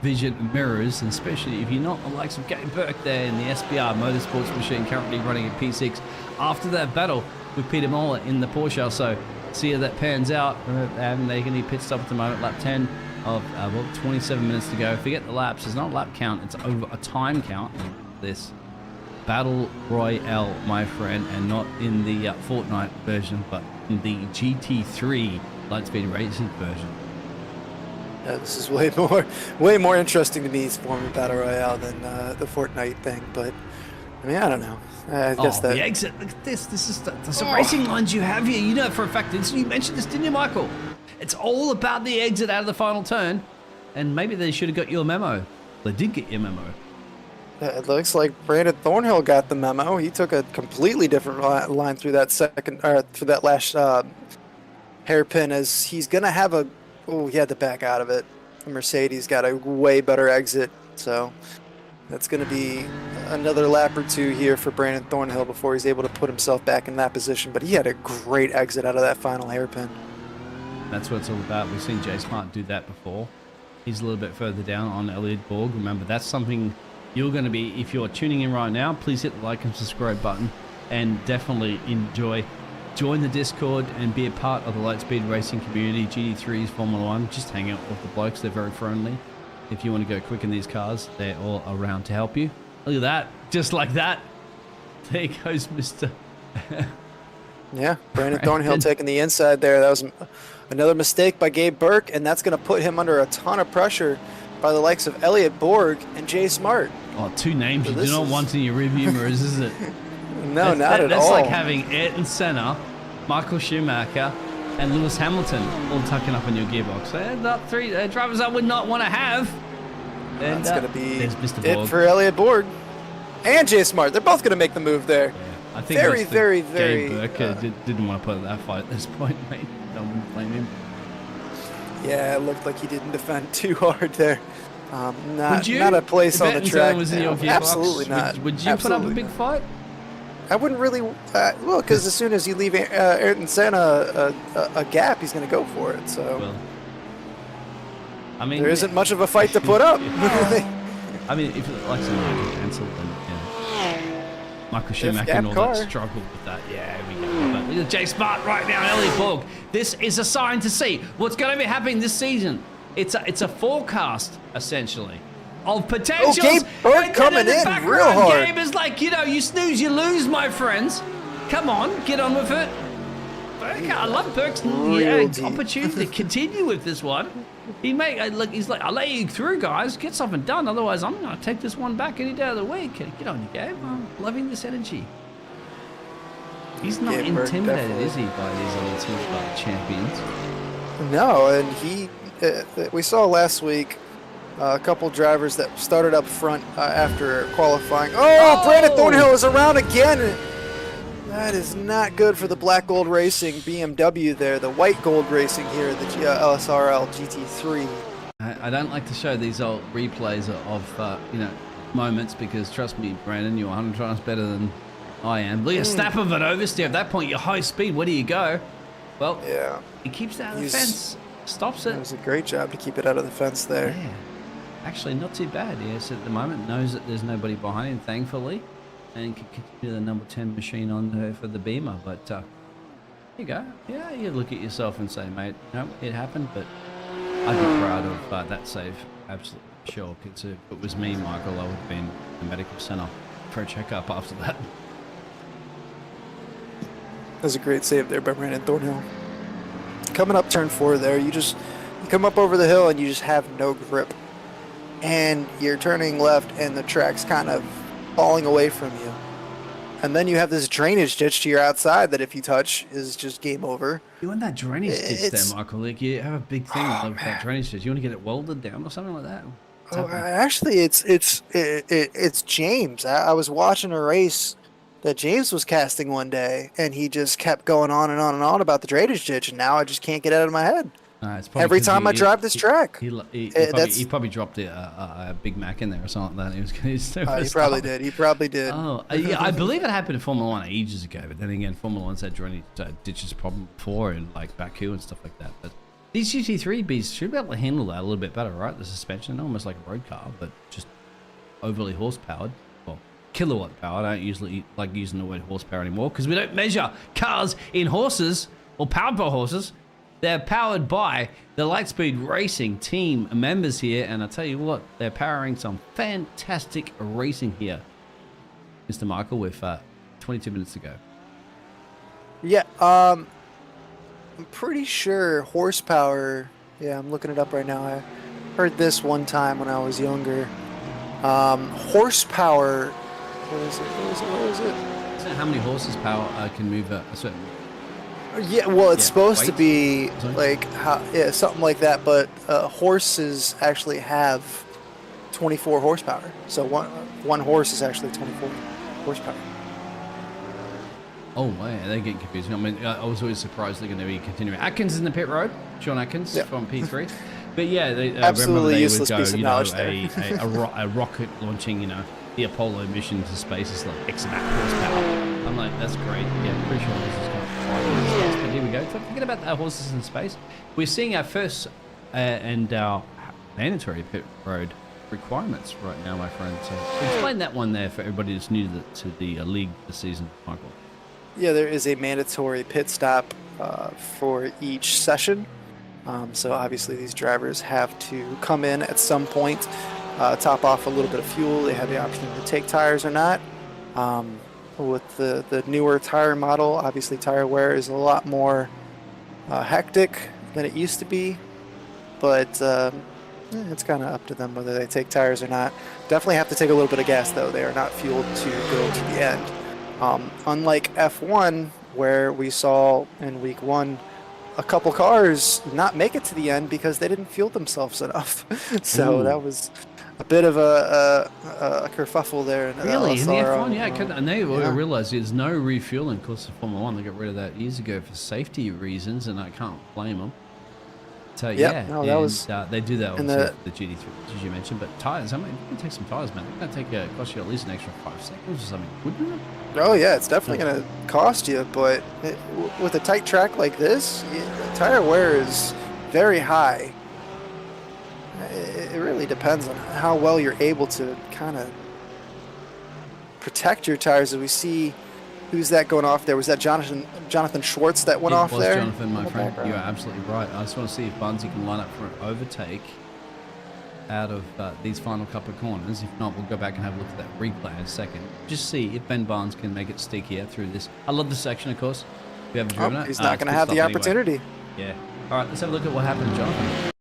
vision mirrors, and especially if you're not the likes of Gabe Burke there in the SBR Motorsports machine, currently running a P6 after that battle with Peter Moeller in the Porsche. So see how that pans out. They haven't taken any pit stop at the moment. Lap 10 of 27 minutes to go. Forget the laps. It's not a lap count. It's over a time count. This Battle Royale, my friend, and not in the Fortnite version, but in the GT3 Lightspeed Racing version. Yeah, this is way more interesting to me, Form Battle Royale than the Fortnite thing. But I mean, I don't know. I guess that the exit. Look at this. This is the racing lines you have here. You know for a fact. You mentioned this, didn't you, Michael? It's all about the exit out of the final turn, and maybe they should have got your memo. They did get your memo. It looks like Brandon Thornhill got the memo. He took a completely different line through that through that last hairpin, as he's gonna have a. Oh, he had to back out of it. Mercedes got a way better exit, so that's going to be another lap or two here for Brandon Thornhill before he's able to put himself back in that position. But he had a great exit out of that final hairpin. That's what it's all about. We've seen Jay Smart do that before. He's a little bit further down on Elliott Borg. Remember, that's something you're going to be, if you're tuning in right now, please hit the like and subscribe button, and definitely join the Discord and be a part of the Lightspeed racing community. GT3s, Formula 1, just hang out with the blokes. They're very friendly. If you want to go quick in these cars, they're all around to help you. Look at that. Just like that. There goes Mr. Yeah, Brandon Thornhill taking the inside there. That was another mistake by Gabe Burke, and that's going to put him under a ton of pressure by the likes of Elliott Borg and Jay Smart. Oh, two names you do not want in your review mirrors, is it? No, not at all. That's like having Ayrton Senna, Michael Schumacher, and Lewis Hamilton all tucking up in your gearbox. They're not three drivers I would not want to have. And that's going to be Mr. it for Elliott Borg and Jay Smart. They're both going to make the move there. Yeah, I think very Gabe Burke didn't want to put up that fight at this point, mate. Don't blame him. Yeah, it looked like he didn't defend too hard there. Not a place on the track. Was in your gearbox, absolutely not. Would you put up a big fight? I wouldn't really. Well, because as soon as you leave Ayrton Senna a gap, he's going to go for it. So, well, I mean, there isn't much of a fight to put up. I mean, if it likes Nigel Mansell, then Michael Schumacher and all that struggle with that. Yeah, we go. But look at Jay Smart right now, and Elliott Borg. This is a sign to see what's going to be happening this season. It's a forecast essentially of potentials. Oh, Gabe Burke coming in real hard. Gabe is like, you snooze, you lose, my friends. Come on, get on with it. Burke, I love Burke's opportunity to continue with this one. He's like, I'll let you through, guys. Get something done. Otherwise, I'm going to take this one back any day of the week. Get on, you, Gabe. I'm loving this energy. He's not intimidated, is he, by these other two champions? No, and we saw last week a couple drivers that started up front after qualifying. Oh, Brandon Thornhill is around again. That is not good for the Black Gold Racing BMW there, the White Gold Racing here, the LSRL GT3. I don't like to show these old replays of moments, because trust me, Brandon, you're 100 times better than I am. Look at a snap of an oversteer. At that point, you're high speed. Where do you go? Well, yeah, he keeps it out of the fence, stops it. It was a great job to keep it out of the fence there. Yeah, actually not too bad. Yes, at the moment, knows that there's nobody behind him, thankfully, and can continue the number 10 machine on for the Beamer. But there you go. Yeah, you look at yourself and say, mate, no, it happened, but I'd be proud of that save. Absolutely, sure. Because if it was me, Michael, I would have been in the medical center for a checkup after that. That was a great save there by Brandon Thornhill. Coming up turn 4 there, you come up over the hill and you just have no grip. And you're turning left and the track's kind of falling away from you. And then you have this drainage ditch to your outside that if you touch is just game over. You want that drainage ditch there, Michael? Like you have a big thing with that drainage ditch. You want to get it welded down or something like that? Actually, it's James. I was watching a race that James was casting one day, and he just kept going on and on and on about the drainage ditch, and now I just can't get it out of my head. Every time I drive this track. He probably dropped a Big Mac in there or something like that. He probably did. He probably did. Oh, yeah, I believe it happened in Formula 1 ages ago, but then again, Formula 1's had drainage ditches problem before in like Baku and stuff like that. But these GT3 Bs should be able to handle that a little bit better, right? The suspension, almost like a road car, but just overly horse-powered. Well, kilowatt powered. I don't usually like using the word horsepower anymore because we don't measure cars in horses or powered by horses. They're powered by the Lightspeed Racing team members here, and I tell you what, they're powering some fantastic racing here, Mr. Michael, with 22 minutes to go. Yeah, I'm pretty sure horsepower. Yeah, I'm looking it up right now. I heard this one time when I was younger. Horsepower. Where is it? Isn't it how many horses power can move a certain? Yeah, well, it's supposed to weight? be like something like that, but horses actually have 24 horsepower. So one horse is actually 24 horsepower. Oh, wow, they're getting confusing. I mean, I was always surprised they're going to be continuing. Atkins in the pit road, John Atkins from P3. But yeah, they, absolutely they useless would go, piece of knowledge there. a rocket launching, the Apollo mission to space is like X amount of horsepower. I'm like, that's great. Yeah, pretty sure this is going to fly. But here we go. Forget about the horses in space. We're seeing our first and our mandatory pit road requirements right now, my friend. So explain that one there for everybody that's new to the league this season, Michael. Yeah, there is a mandatory pit stop for each session. So obviously these drivers have to come in at some point, top off a little bit of fuel. They have the option to take tires or not. With the newer tire model, obviously tire wear is a lot more hectic than it used to be, but it's kind of up to them whether they take tires or not. Definitely have to take a little bit of gas though. They are not fueled to go to the end. Unlike F1, where we saw in week 1 a couple cars not make it to the end because they didn't fuel themselves enough. So that was a bit of a kerfuffle there. Really? In the F1? Yeah, and they realised there's no refueling. Of course, in Formula 1, they got rid of that years ago for safety reasons, and I can't blame them. So, they do that with the GT3, as you mentioned. But tyres, I mean, you can take some tyres, man. It's going to cost you at least an extra 5 seconds or something, wouldn't it? Oh, yeah, it's definitely going to cost you, but with a tight track like this, tire wear is very high. It really depends on how well you're able to kind of protect your tires. As we see, who's that going off there? Was that Jonathan Schwartz that went off there? It was Jonathan, my friend. You're absolutely right. I just want to see if Barnesy can line up for an overtake out of these final couple of corners. If not, we'll go back and have a look at that replay in a second. Just see if Ben Barnes can make it stick here through this. I love this section, of course. If you haven't driven it. He's not going to have the opportunity. Anyway. Yeah. All right, let's have a look at what happened to Jonathan.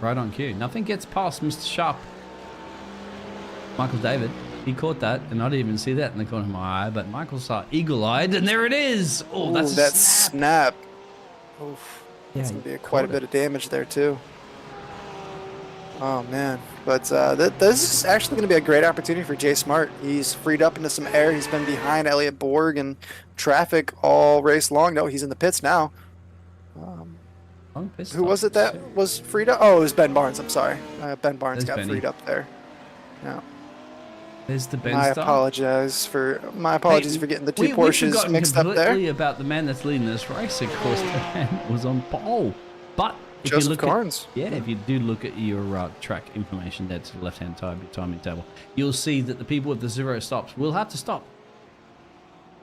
Right on cue. Nothing gets past Mr. Sharp. Michael David. He caught that, and I didn't even see that in the corner of my eye, but Michael saw eagle-eyed, and there it is. Oh, that's that snap. Oof. That's going to be quite a bit of damage there, too. Oh, man. But this is actually going to be a great opportunity for Jay Smart. He's freed up into some air. He's been behind Elliott Borg and traffic all race long. No, he's in the pits now. Who was it that was freed up? Oh, it was Ben Barnes. I'm sorry. Ben Barnes got freed up there. Yeah. There's the Ben My apologies for getting the two Porsches mixed up there. Completely about the man that's leading this race. Of course, the man was on pole. But if Joseph you look Carnes. if you do look at your track information there to the left-hand side of your timing table, you'll see that the people with the 0 stops will have to stop.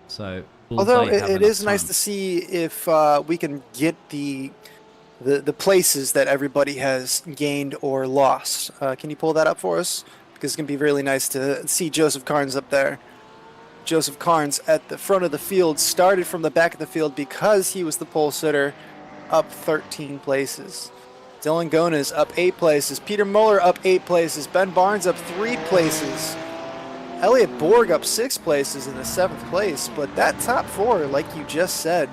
So, although it is nice to see if we can get the the places that everybody has gained or lost. Can you pull that up for us? Because it's going to be really nice to see Joseph Carnes up there. Joseph Carnes at the front of the field started from the back of the field because he was the pole sitter, up 13 places. Dylan Gonas up 8 places. Peter Muller up 8 places. Ben Barnes up 3 places. Elliot Borg up 6 places in the 7th place. But that top 4, like you just said,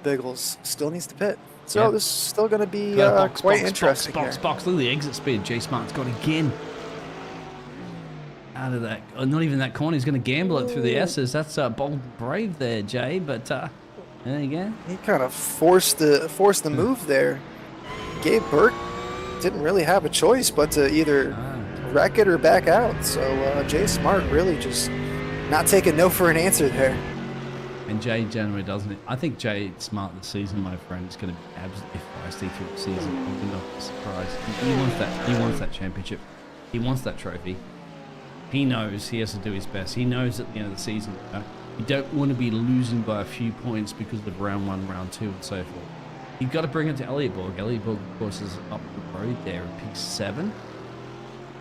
Biggles still needs to pit. So this is still going to be quite interesting. Box. Look at the exit speed J Smart's got again. Out of that, not even that corner. He's going to gamble it through the S's. That's bold and brave there, Jay. But there you go. He kind of forced the move there. Gabe Burke didn't really have a choice but to either wreck it or back out. So Jay Smart really just not taking no for an answer there. And Jay generally doesn't. I think Jay Smart this season, my friend, is going to be absolutely feisty through the season. I'm not surprised. He wants that. He wants that championship. He wants that trophy. He knows he has to do his best. He knows at the end of the season, you don't want to be losing by a few points because of round 1, round 2, and so forth. You've got to bring it to Elliot Borg. Elliot Borg, of course, is up the road there in P7.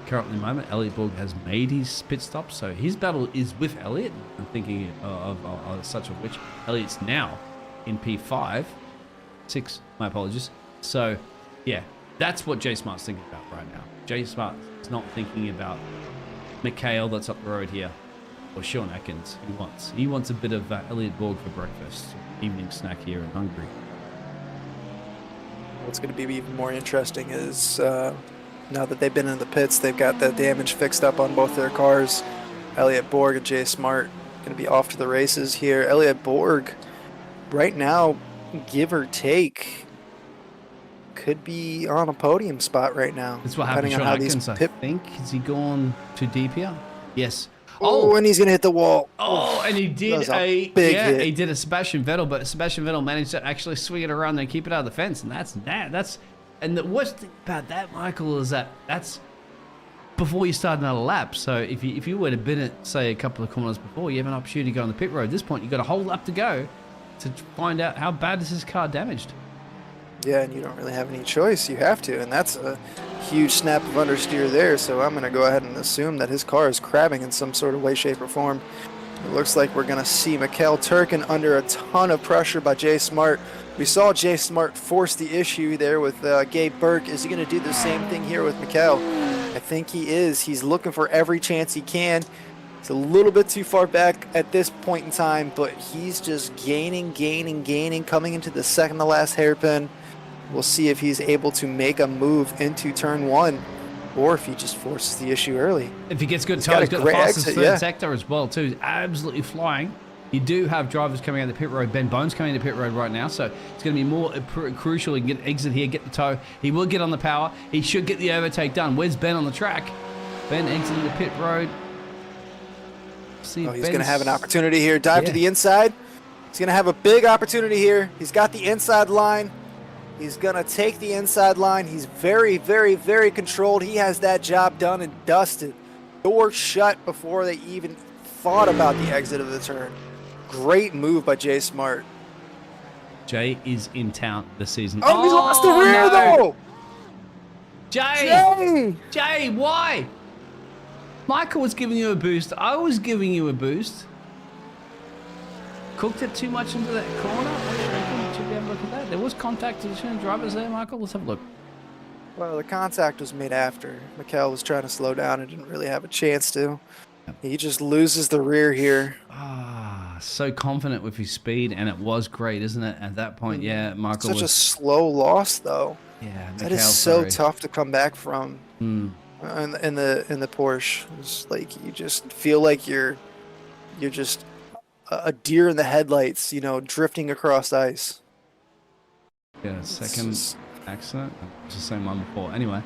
Currently, at the moment, Elliot Borg has made his pit stop, so his battle is with Elliot. I'm thinking of such of which Elliot's now in P5. 6, my apologies. So, yeah, that's what Jay Smart's thinking about right now. Jay Smart is not thinking about Mikhail that's up the road here, or Sean Atkins. He wants a bit of Elliot Borg for breakfast, evening snack here in Hungary. What's going to be even more interesting is now that they've been in the pits, they've got the damage fixed up on both their cars. Elliot Borg and Jay Smart going to be off to the races here. Elliot Borg, right now, give or take, could be on a podium spot right now. That's what happened to Sean Atkins, I think. Has he gone too deep here? Yes. Oh, and he's going to hit the wall. Oh, and he did a big hit. He did a Sebastian Vettel, but Sebastian Vettel managed to actually swing it around and keep it out of the fence, and and the worst thing about that, Michael, is that's before you start another lap. So if you were to bid it, say, a couple of corners before, you have an opportunity to go on the pit road. At this point, you've got a whole lap to go to find out how bad is this car damaged. Yeah, and you don't really have any choice. You have to, and that's a huge snap of understeer there. So I'm going to go ahead and assume that his car is crabbing in some sort of way, shape, or form. It looks like we're going to see Mikhail Turkin under a ton of pressure by Jay Smart. We saw Jay Smart force the issue there with Gabe Burke. Is he going to do the same thing here with Mikhail? I think he is. He's looking for every chance he can. He's a little bit too far back at this point in time, but he's just gaining, coming into the second to last hairpin. We'll see if he's able to make a move into turn 1, or if he just forces the issue early. If he gets good time, he's got the fastest third sector as well, too. He's absolutely flying. You do have drivers coming out of the pit road. Ben Bones coming into the pit road right now, so it's going to be more crucial. He can get an exit here, get the toe. He will get on the power. He should get the overtake done. Where's Ben on the track? Ben exiting the pit road. He's going to have an opportunity here. Dive to the inside. He's going to have a big opportunity here. He's got the inside line. He's going to take the inside line. He's very, very controlled. He has that job done and dusted. Door shut before they even thought about the exit of the turn. Great move by Jay Smart. Jay is in town this season. Oh, he's lost the rear, though! Jay, why? Michael was giving you a boost. I was giving you a boost. Cooked it too much into that corner. What do you reckon? Should we have a look at that? There was contact between drivers there, Michael. Let's have a look. Well, the contact was made after. Mikhail was trying to slow down and didn't really have a chance to. He just loses the rear here. So confident with his speed, and it was great, isn't it? At that point, yeah, Michael Such a slow loss, though. Yeah, that is so tough to come back from. In the Porsche, it's like you just feel like you're just a deer in the headlights, drifting across ice. Yeah, second accident. It's the same one before. Anyway,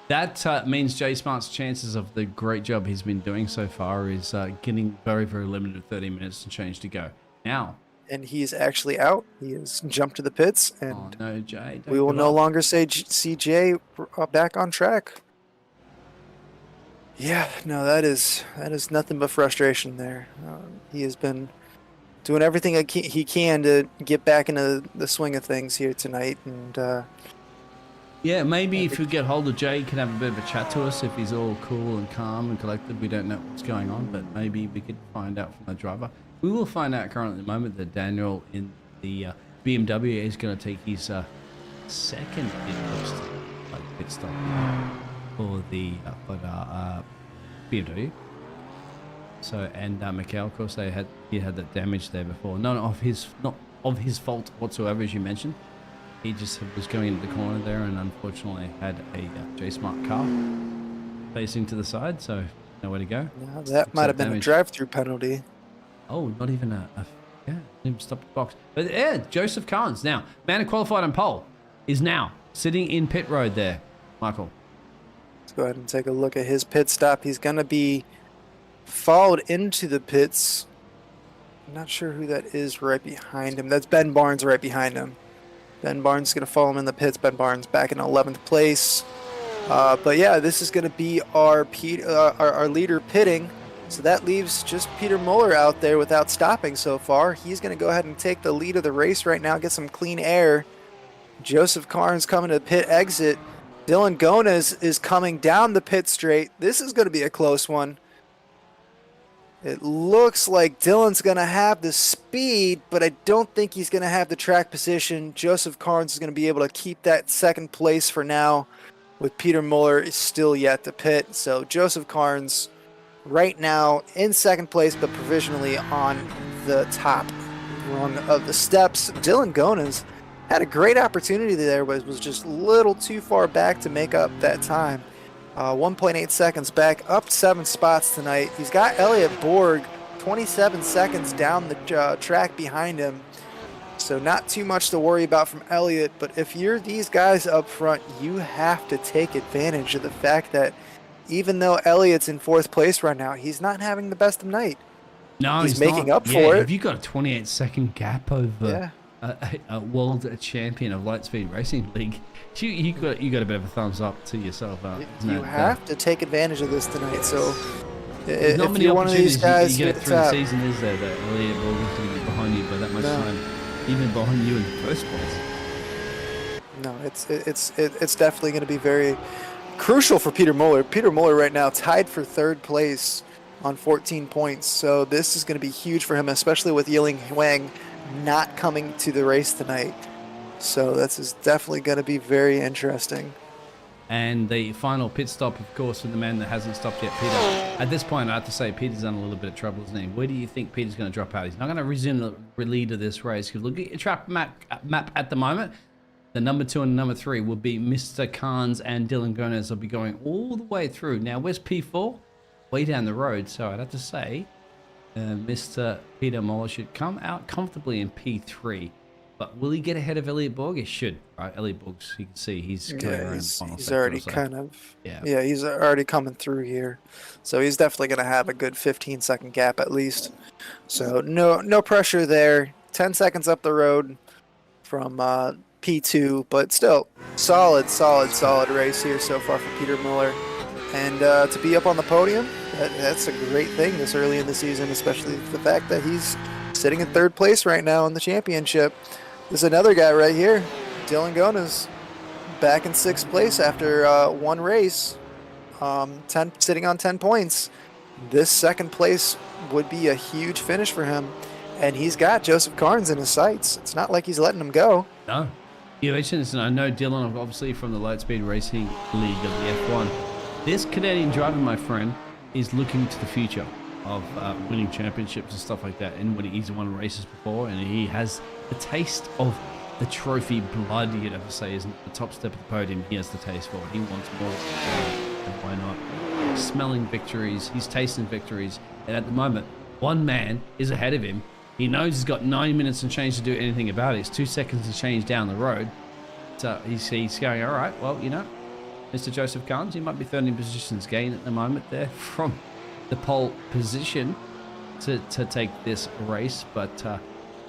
that means Jay Smart's chances of the great job he's been doing so far is getting very, very limited. 30 minutes and change to go now. And he's actually out. He has jumped to the pits, and no, Jay, we will no longer see Jay back on track. Yeah, no, that is nothing but frustration there. He has been doing everything he can to get back into the swing of things here tonight. And yeah, maybe if we get hold of Jay, he can have a bit of a chat to us if he's all cool and calm and collected. We don't know what's going on, but maybe we could find out from the driver. We will find out currently at the moment that Daniel in the BMW is going to take his second pit stop for the BMW. So, and Mikhail, of course, he had that damage there before. Not of his fault whatsoever, as you mentioned. He just was going into the corner there and unfortunately had a J-Smart car facing to the side, so nowhere to go. Yeah, that might have been a drive-through penalty. Oh, not even yeah, didn't even stop the box. But yeah, Joseph Carnes now, man who qualified on pole, is now sitting in pit road there. Michael. Let's go ahead and take a look at his pit stop. He's going to be followed into the pits. I'm not sure who that is right behind him. That's Ben Barnes right behind him. Ben Barnes is going to follow him in the pits. Ben Barnes back in 11th place. But yeah, this is going to be our leader pitting. So that leaves just Peter Muller out there without stopping so far. He's going to go ahead and take the lead of the race right now, get some clean air. Joseph Carnes coming to the pit exit. Dylan Gonez is coming down the pit straight. This is going to be a close one. It looks like Dylan's going to have the speed, but I don't think he's going to have the track position. Joseph Carnes is going to be able to keep that second place for now, with Peter Muller still yet to pit. So Joseph Carnes right now in second place, but provisionally on the top rung of the steps. Dylan Gonez had a great opportunity there, but was just a little too far back to make up that time. 1.8 seconds back, up 7 spots tonight. He's got Elliot Borg 27 seconds down the track behind him. So not too much to worry about from Elliot, but if you're these guys up front, you have to take advantage of the fact that even though Elliot's in 4th place right now, he's not having the best of night. No, he's making up for it. Have you got a 28-second gap over a world champion of Lightspeed Racing League? You got a bit of a thumbs up to yourself. You have to take advantage of this tonight. So there's not if many you're one of these guys, you get it through the season, is there? That Elliot Borg is going to be behind you by that much time, even behind you in the first place. No, it's definitely going to be very crucial for Peter Muller. Peter Muller right now tied for 3rd place on 14 points. So this is going to be huge for him, especially with Yiling Huang not coming to the race tonight. So this is definitely going to be very interesting. And the final pit stop, of course, for the man that hasn't stopped yet, Peter. At this point, I have to say, Peter's done a little bit of trouble, isn't he? Where do you think Peter's going to drop out? He's not going to resume the lead of this race. Because look at your track map at the moment. The number 2 and number 3 will be Mr. Carnes, and Dylan Gonez will be going all the way through. Now, where's P4? Way down the road. So I'd have to say Mr. Peter Muller should come out comfortably in P3. But will he get ahead of Elliot Borg? He should, right? Elliot Borg's, you can see he's coming around the final he's sector already or so. kind of, yeah, he's already coming through here. So he's definitely going to have a good 15-second gap at least. So no pressure there. 10 seconds up the road from P2, but still solid race here so far for Peter Muller. And to be up on the podium, that's a great thing this early in the season, especially the fact that he's sitting in 3rd place right now in the championship. There's another guy right here, Dylan Gonez, back in 6th place after one race, sitting on 10 points. This 2nd place would be a huge finish for him, and he's got Joseph Carnes in his sights. It's not like he's letting him go. No. You mentioned this, and I know Dylan, obviously from the Lightspeed Racing League of the F1. This Canadian driver, my friend, is looking to the future of winning championships and stuff like that. And when he's won races before, and he has the taste of the trophy blood, you'd ever say, isn't it? The top step of the podium, he has the taste for it. He wants more. And why not? Smelling victories, he's tasting victories. And at the moment, one man is ahead of him. He knows he's got 9 minutes and change to do anything about it. It's 2 seconds to change down the road. So he's going, all right, well, you know, Mr. Joseph Carnes, he might be 13 positions gain at the moment there from the pole position to take this race. But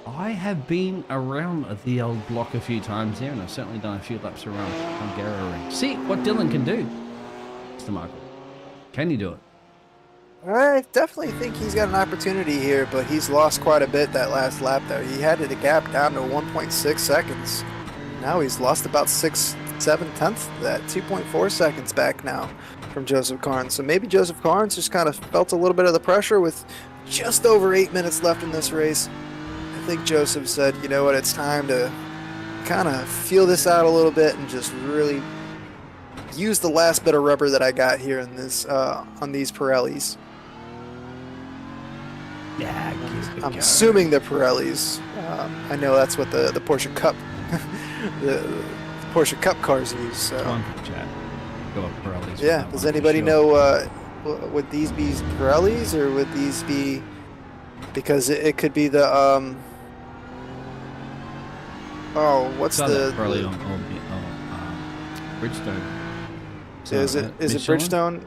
I have been around the old block a few times here, and I've certainly done a few laps around Hungaroring. See what Dylan can do, Mr. Michael. Can you do it? I definitely think he's got an opportunity here, but he's lost quite a bit that last lap there. He had the gap down to 1.6 seconds. Now he's lost about 6/7 of that, 2.4 seconds back now from Joseph Carnes. So maybe Joseph Carnes just kind of felt a little bit of the pressure with just over 8 minutes left in this race. I think Joseph said, you know what, it's time to kind of feel this out a little bit and just really use the last bit of rubber that I got here in this on these Pirellis. Yeah, I'm assuming they're Pirellis. I know that's what the Porsche Cup the Porsche Cup cars use. So. Go up Pirellis. Yeah. Does anybody know? Would these be Pirellis or would these be? Because it could be the Oh, what's the Pirelli on Bridgestone? So is it Bridgestone?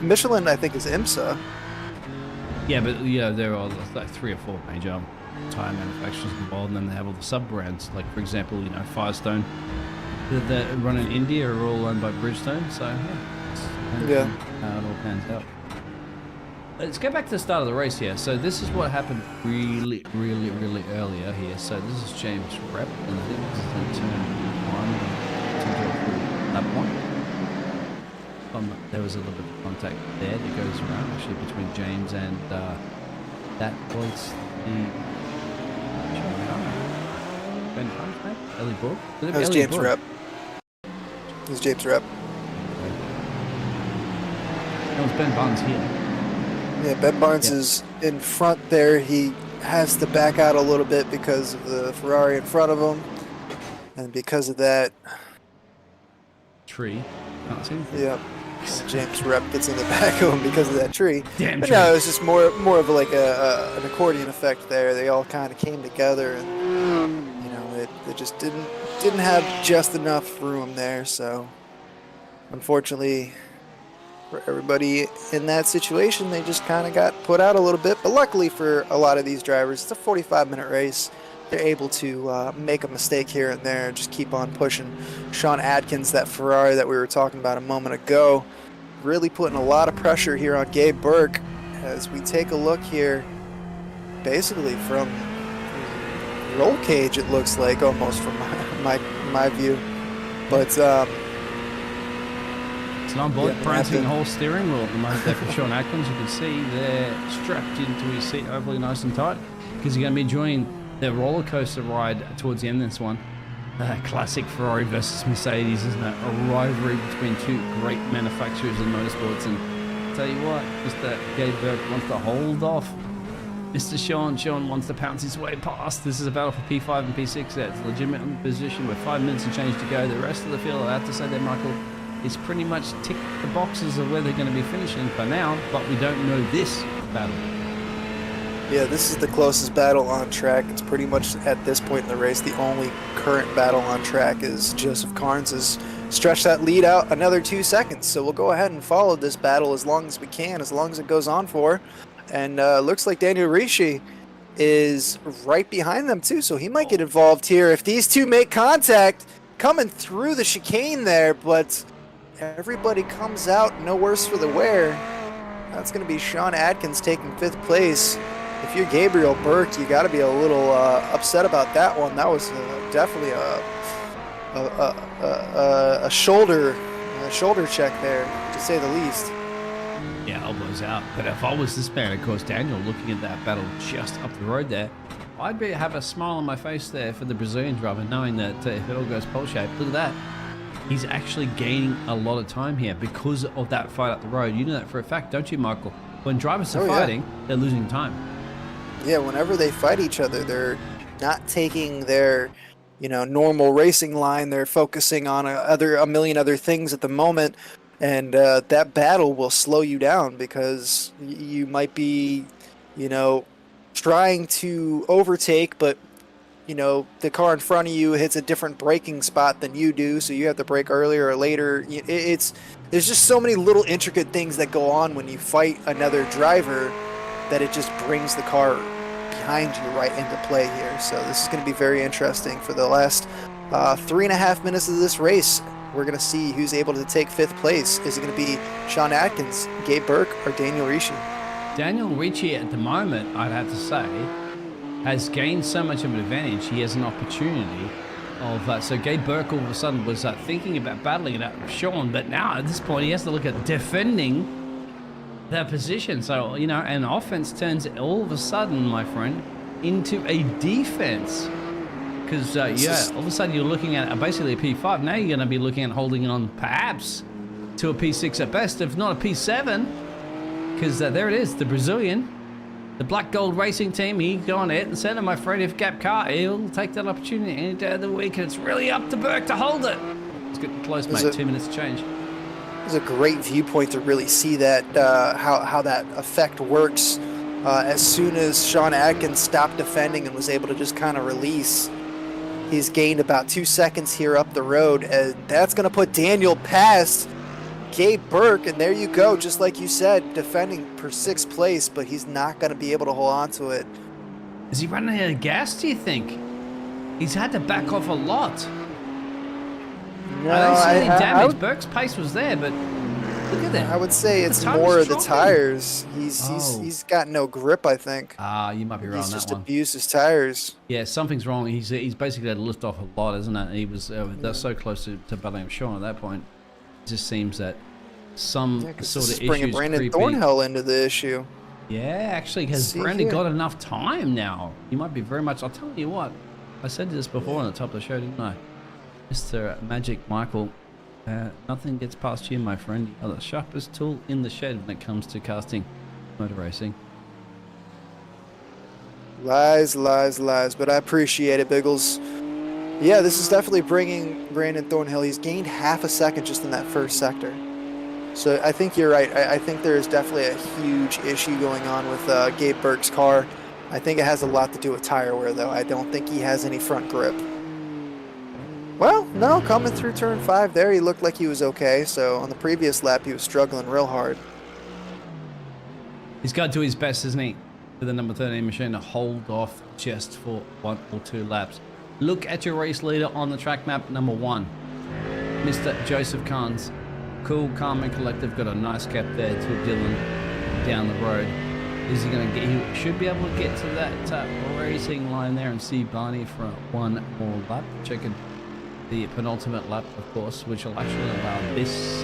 Michelin, I think, is IMSA. Yeah, but there are like 3 or 4 major tire manufacturers involved, and then they have all the sub brands. Like for example, Firestone that run in India are all owned by Bridgestone. So yeah, how it all pans out. Let's go back to the start of the race here. So this is what happened really earlier here. So this is James Rep, and I think this is in turn 1 to that point. There was a little bit of contact there that goes around actually between James and that was the Ben Hunt, mate? Ellie Borg? That was James Rep. It was James Rep. That was Ben Barnes here. Yeah, Ben Barnes is in front there. He has to back out a little bit because of the Ferrari in front of him. And because of that... Tree. Can't see anything. Yep. James Rep gets in the back of him because of that tree. Damn but tree. no, it was just more of like an accordion effect there. They all kind of came together, and they just didn't have just enough room there. So unfortunately for everybody in that situation, they just kind of got put out a little bit. But luckily for a lot of these drivers, it's a 45-minute race. They're able to make a mistake here and there and just keep on pushing. Sean Adkins, that Ferrari that we were talking about a moment ago, really putting a lot of pressure here on Gabe Burke as we take a look here, basically from roll cage, it looks like, almost from my view. But it's an on-board prancing whole steering wheel at the moment there for Sean Atkins. You can see they're strapped into his seat overly nice and tight because he's going to be enjoying the roller coaster ride towards the end of this one. Classic Ferrari versus Mercedes, isn't it? A rivalry between two great manufacturers in motorsports. And I'll tell you what, Mr. Gabe Burke wants to hold off. Mr. Sean wants to pounce his way past. This is a battle for P5 and P6. That's legitimate on the position with 5 minutes and change to go. The rest of the field, I have to say that Michael is pretty much ticked the boxes of where they're going to be finishing for now, but we don't know this battle. Yeah, this is the closest battle on track. It's pretty much at this point in the race, the only current battle on track is Joseph Carnes has stretched that lead out another 2 seconds. So we'll go ahead and follow this battle as long as we can, as long as it goes on for. And looks like Daniel Ricci is right behind them too, so he might get involved here if these two make contact coming through the chicane there, but everybody comes out no worse for the wear. That's going to be Sean Adkins taking 5th place. If you're Gabriel Burke, you got to be a little upset about that one. That was definitely a shoulder check there, to say the least. Yeah, elbows out. But if I was this man, of course, Daniel, looking at that battle just up the road there, I'd have a smile on my face there for the Brazilian driver, knowing that if it all goes pole-shaped, look at that. He's actually gaining a lot of time here because of that fight up the road. You know that for a fact, don't you, Michael? When drivers are fighting, they're losing time. Yeah, whenever they fight each other, they're not taking their, normal racing line. They're focusing on a million other things at the moment, and that battle will slow you down because you might be, trying to overtake, but the car in front of you hits a different braking spot than you do, so you have to brake earlier or later. There's just so many little intricate things that go on when you fight another driver that it just brings the car behind you right into play here. So this is going to be very interesting for the last 3.5 minutes of this race. we're going to see who's able to take 5th place. Is it going to be Sean Atkins, Gabe Burke, or Daniel Ricci? Daniel Ricci at the moment, I'd have to say, has gained so much of an advantage. He has an opportunity of so Gabe Burke all of a sudden was thinking about battling it out with Sean, but now at this point he has to look at defending that position. So, you know, an offense turns all of a sudden, my friend, into a defense. Because, all of a sudden you're looking at basically a P5. Now you're going to be looking at holding on perhaps to a P6 at best, if not a P7. Because there it is, the Brazilian, the Black Gold Racing Team. He gone ahead and said, my friend, if Gap Car, he'll take that opportunity any day of the week. And it's really up to Burke to hold it. It's getting close, mate. 2 minutes to change. It's a great viewpoint to really see that, how that effect works. As soon as Sean Atkins stopped defending and was able to just kind of release, he's gained about 2 seconds here up the road, and that's going to put Daniel past Gabe Burke, and there you go, just like you said, defending for 6th place, but he's not going to be able to hold on to it. Is he running out of gas, do you think? He's had to back off a lot. No, I don't see any damage. Burke's pace was there, but look at that. I would say it's more of the tires. He's got no grip, I think. You might be right on that one. He's just abused his tires. Yeah, something's wrong. He's basically had to lift off a lot, isn't it? He was that's so close to battling Sean at that point. It just seems that some sort of issues bringing Brandon Thornhill into the issue. Yeah, actually, has Brandon got enough time now? He might be very much. I'll tell you what. I said this before on the top of the show, didn't I? Mr. Magic Michael, nothing gets past you, my friend. You are the sharpest tool in the shed when it comes to casting motor racing. Lies, lies, lies, but I appreciate it, Biggles. Yeah, this is definitely bringing Brandon Thornhill. He's gained half a second just in that first sector. So I think you're right. I think there is definitely a huge issue going on with Gabe Burke's car. I think it has a lot to do with tire wear, though. I don't think he has any front grip. Well, no, coming through turn 5 there, he looked like he was okay. So on the previous lap, he was struggling real hard. He's got to do his best, isn't he, for the number 13 machine to hold off just for 1 or 2 laps. Look at your race leader on the track map, number 1, Mr. Joseph Kahns. Cool, calm, and collective. Got a nice cap there to Dylan down the road. Is he going to get? He should be able to get to that racing line there and see Barney for 1 more lap. Checking the penultimate lap, of course, which will actually allow this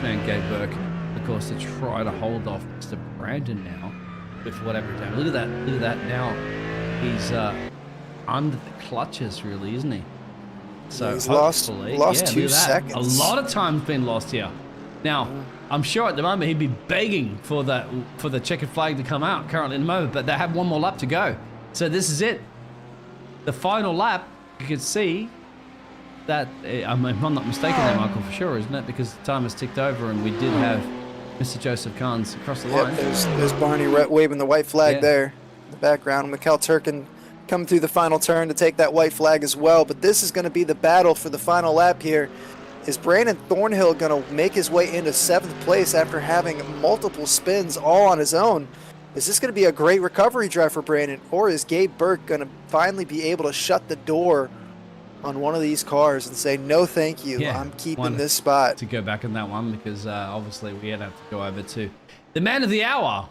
man, Gabe Burke, of course, to try to hold off Mr. Brandon now with whatever time. Look at that! Look at that! Now he's under the clutches, really, isn't he? So he's lost 2 seconds. A lot of time's been lost here. Now, I'm sure at the moment he'd be begging for the checkered flag to come out currently at the moment, but they have 1 more lap to go. So this is it. The final lap, you can see that, I'm not mistaken there, Michael, for sure, isn't it? Because the time has ticked over and we did have Mr. Joseph Kahns across the line. There's Barney waving the white flag there in the background. Mikkel Turkin coming through the final turn to take that white flag as well. But this is going to be the battle for the final lap here. Is Brandon Thornhill going to make his way into 7th place after having multiple spins all on his own? Is this going to be a great recovery drive for Brandon? Or is Gabe Burke going to finally be able to shut the door on one of these cars and say, no thank you, I'm keeping this spot? To go back in that one, because obviously we had to go over to the man of the hour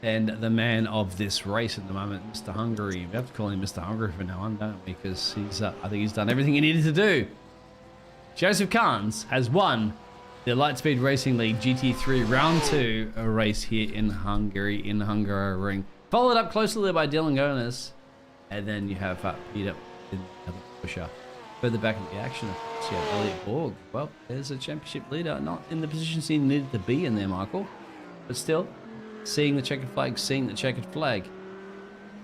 and the man of this race at the moment, Mr. Hungary. We have to call him Mr. Hungary from now on, don't we? Because he's, I think he's done everything he needed to do. Joseph Kahns has won the Lightspeed Racing League GT3 Round 2 race here in Hungary, in Hungaroring. Followed up closely by Dylan Gonas. And then you have Peter in the pusher. Further back in the action, of course, you have Elliot Borg. Well, there's a championship leader, not in the positions he needed to be in there, Michael. But still, seeing the checkered flag.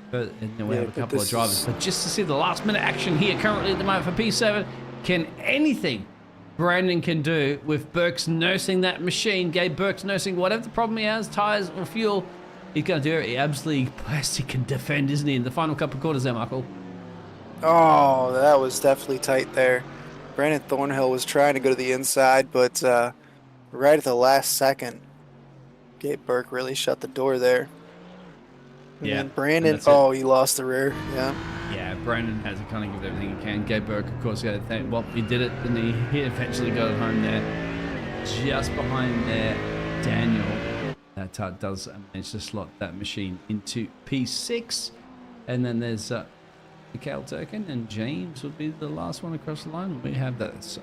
But we have a couple of drivers. But just to see the last minute action here currently at the moment for P7, can anything Brandon can do with Burke's nursing that machine, Gabe Burke's nursing whatever the problem he has, tires or fuel, he's going to do it. He absolutely he can defend, isn't he, in the final couple of quarters there, Michael? Oh, that was definitely tight there. Brandon Thornhill was trying to go to the inside, but right at the last second, Gabe Burke really shut the door there. And then Brandon, he lost the rear. Yeah. Yeah, Brandon had to kind of give everything he can. Gabe Burke, of course, got to thank. Well, he did it, and he eventually got it home there. Just behind there, Daniel, that does manage to slot that machine into P6. And then there's Mikhail Turkin, and James would be the last one across the line. We have that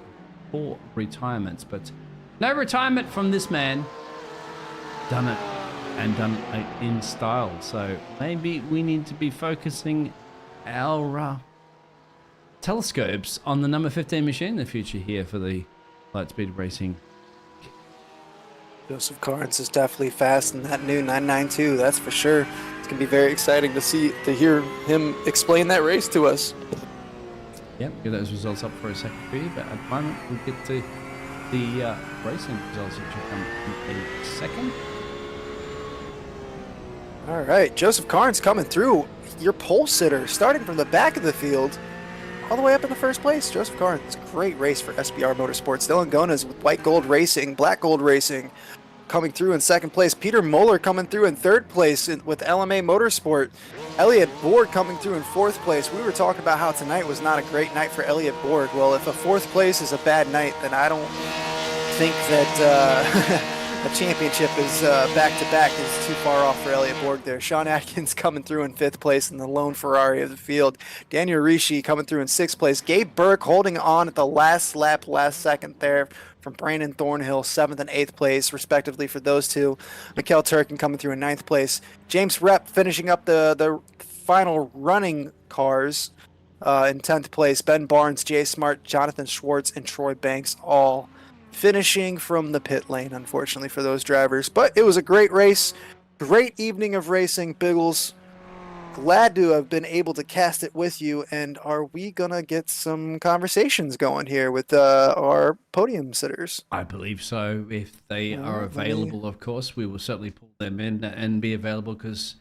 4 retirements, but no retirement from this man. Done it, and done it in style. So maybe we need to be focusing our telescopes on the number 15 machine in the future here for the Lightspeed Racing. Joseph Carnes is definitely fast in that new 992, that's for sure. It's going to be very exciting to hear him explain that race to us. Yep, get those results up for a second for you, but at the moment we'll get to the racing results, which will come in a second. All right, Joseph Carnes coming through, your pole sitter, starting from the back of the field, all the way up in the first place. Joseph Carnes, great race for SBR Motorsports. Dylan Gonas with White Gold Racing, Black Gold Racing, coming through in second place. Peter Moeller coming through in third place with LMA Motorsport. Elliott Board coming through in fourth place. We were talking about how tonight was not a great night for Elliott Board. Well, if a fourth place is a bad night, then I don't think that a championship is back-to-back is too far off for Elliott Borg there. Sean Atkins coming through in fifth place in the lone Ferrari of the field. Daniel Rishi coming through in sixth place. Gabe Burke holding on at the last lap, last second there from Brandon Thornhill, seventh and eighth place, respectively, for those two. Mikhail Turkin coming through in ninth place. James Rep finishing up the final running cars in 10th place. Ben Barnes, Jay Smart, Jonathan Schwartz, and Troy Banks all finishing from the pit lane, unfortunately, for those drivers. But it was a great race, great evening of racing. Biggles, glad to have been able to cast it with you. And are we gonna get some conversations going here with our podium sitters? I believe so. If they are available, of course, we will certainly pull them in and be available, because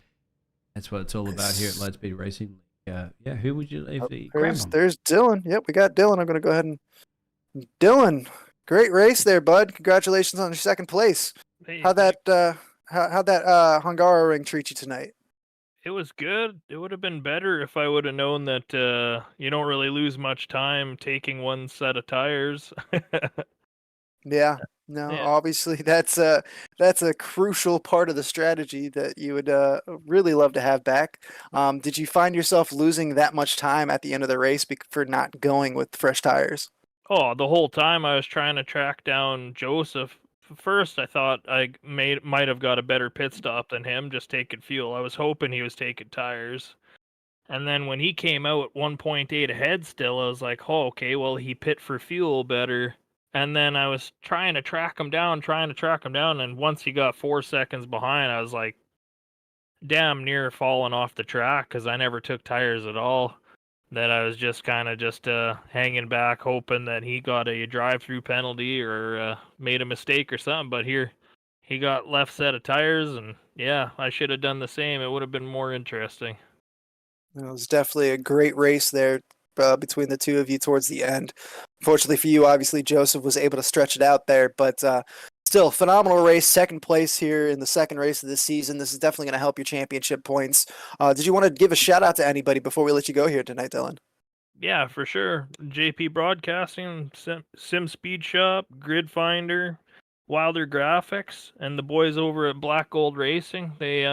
that's what it's all about here at Lightspeed Racing. Yeah, who would you leave the crown on? There's Dylan. Yep, we got Dylan. I'm gonna go ahead and Dylan. Great race there, bud. Congratulations on your second place. Hey, How'd that Hungaroring treat you tonight? it was good. It would have been better if I would have known that you don't really lose much time taking one set of tires. Yeah, no, Yeah. obviously that's a crucial part of the strategy that you would really love to have back. Did you find yourself losing that much time at the end of the race for not going with fresh tires? Oh, the whole time I was trying to track down Joseph. First, I thought I might have got a better pit stop than him, just taking fuel. I was hoping he was taking tires. And then when he came out at 1.8 ahead still, I was like, oh, okay, well, he pit for fuel better. And then I was trying to track him down, and once he got 4 seconds behind, I was like, damn near falling off the track, because I never took tires at all. That I was just kind of hanging back, hoping that he got a drive-through penalty or made a mistake or something. But here, he got left set of tires, and yeah, I should have done the same. It would have been more interesting. It was definitely a great race there between the two of you towards the end. Unfortunately for you, obviously, Joseph was able to stretch it out there, but still, phenomenal race. Second place here in the second race of this season. This is definitely going to help your championship points. Did you want to give a shout out to anybody before we let you go here tonight, Dylan? Yeah, for sure. JP Broadcasting, Sim Speed Shop, Grid Finder, Wilder Graphics, and the boys over at Black Gold Racing. They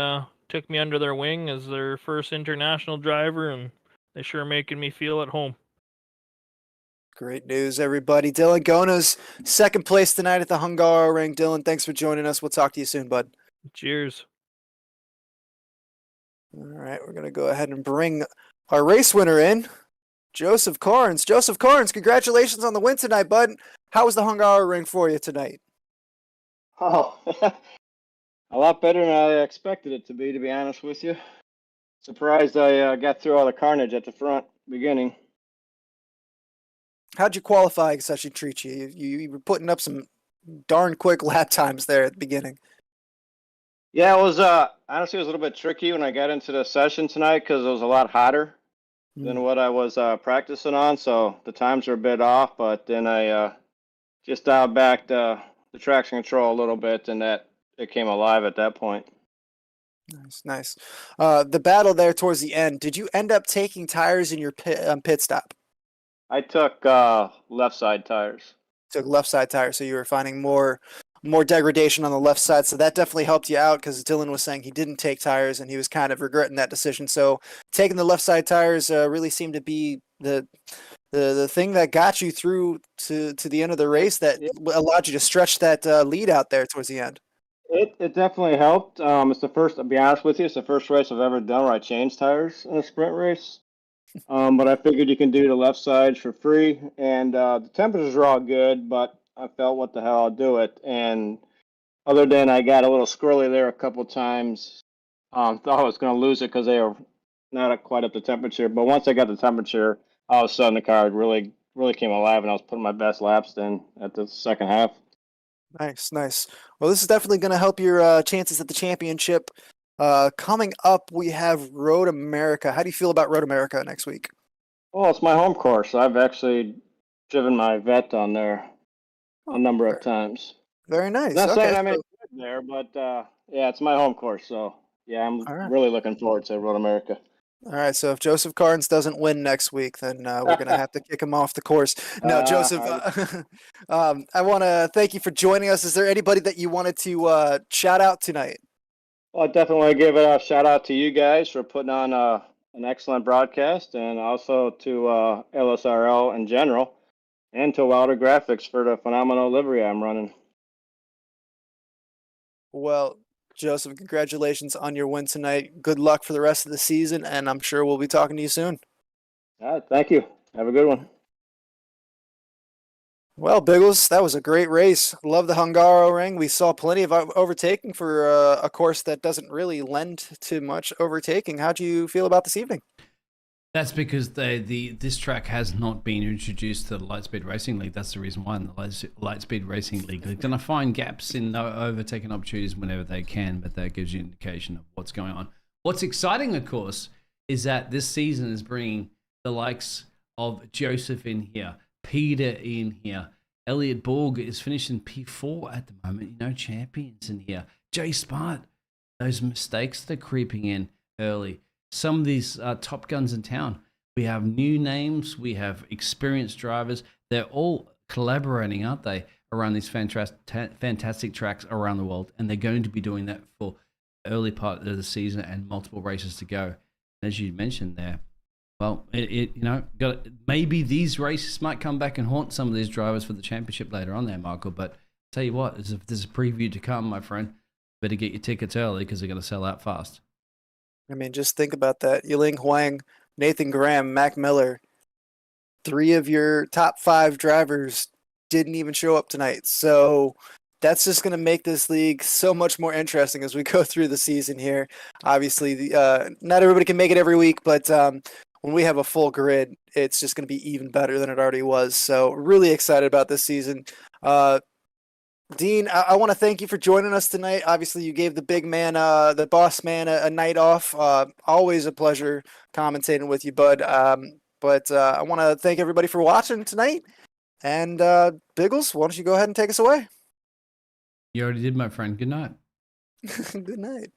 took me under their wing as their first international driver, and they sure making me feel at home. Great news, everybody. Dylan Gonas, second place tonight at the Hungaroring. Dylan, thanks for joining us. We'll talk to you soon, bud. Cheers. All right, we're going to go ahead and bring our race winner in, Joseph Carnes. Joseph Carnes, congratulations on the win tonight, bud. How was the Hungaroring for you tonight? Oh, a lot better than I expected it to be honest with you. Surprised I got through all the carnage at the front beginning. How'd you qualify session treat you? You were putting up some darn quick lap times there at the beginning. Yeah, it was honestly it was a little bit tricky when I got into the session tonight because it was a lot hotter than what I was practicing on, so the times were a bit off. But then I just dialed back the traction control a little bit, and that it came alive at that point. Nice, nice. The battle there towards the end, did you end up taking tires in your pit stop? I took left side tires. Took left side tires, so you were finding more degradation on the left side. So that definitely helped you out because Dylan was saying he didn't take tires and he was kind of regretting that decision. So taking the left side tires really seemed to be the thing that got you through to the end of the race that allowed you to stretch that lead out there towards the end. It definitely helped. It's the first, to be honest with you, it's the first race I've ever done where I changed tires in a sprint race. But I figured you can do the left sides for free, and the temperatures are all good, but I felt, what the hell, I'll do it. And other than I got a little squirrely there a couple times, thought I was going to lose it because they were not quite up to temperature. But once I got the temperature, all of a sudden the car really came alive, and I was putting my best laps in at the second half. Nice, nice. Well, this is definitely going to help your chances at the championship. Coming up, we have Road America. How do you feel about Road America next week? Well, it's my home course. I've actually driven my vet on there a number of times. Very nice. Not Okay, saying I'm any good there, but yeah, it's my home course. So yeah, I'm really looking forward to Road America. all right, so if Joseph Carnes doesn't win next week, then we're going to have to kick him off the course. No, Joseph, I want to thank you for joining us. Is there anybody that you wanted to shout out tonight? Well, I definitely want to give a shout out to you guys for putting on an excellent broadcast, and also to LSRL in general, and to Wilder Graphix for the phenomenal livery I'm running. Well, Joseph, congratulations on your win tonight. Good luck for the rest of the season, and I'm sure we'll be talking to you soon. All right, thank you. Have a good one. Well, Biggles, that was a great race. Love the Hungaroring. We saw plenty of overtaking for a course that doesn't really lend to much overtaking. How do you feel about this evening? That's because this track has not been introduced to the Lightspeed Racing League. That's the reason why in the Lightspeed Racing League, they're going to find gaps in the overtaking opportunities whenever they can, but that gives you an indication of what's going on. What's exciting, of course, is that this season is bringing the likes of Joseph in here, Peter in here, Elliot Borg is finishing P4 at the moment, champions in here. Jay Smart, those mistakes that are creeping in early. Some of these top guns in town. We have new names. We have experienced drivers. They're all collaborating, aren't they, around these fantastic tracks around the world. And they're going to be doing that for early part of the season and multiple races to go. And as you mentioned there, well, maybe these races might come back and haunt some of these drivers for the championship later on there, Michael. But tell you what, there's a preview to come, my friend. Better get your tickets early because they're going to sell out fast. I mean, just think about that. Yiling Huang, Nathan Graham, Mac Miller, 3 of your top 5 drivers didn't even show up tonight. So that's just going to make this league so much more interesting as we go through the season here. Obviously, not everybody can make it every week, but when we have a full grid, it's just going to be even better than it already was. So really excited about this season. Dean, I want to thank you for joining us tonight. Obviously, you gave the big man, the boss man, a night off. Always a pleasure commentating with you, bud. But I want to thank everybody for watching tonight. And Biggles, why don't you go ahead and take us away? You already did, my friend. Good night. Good night.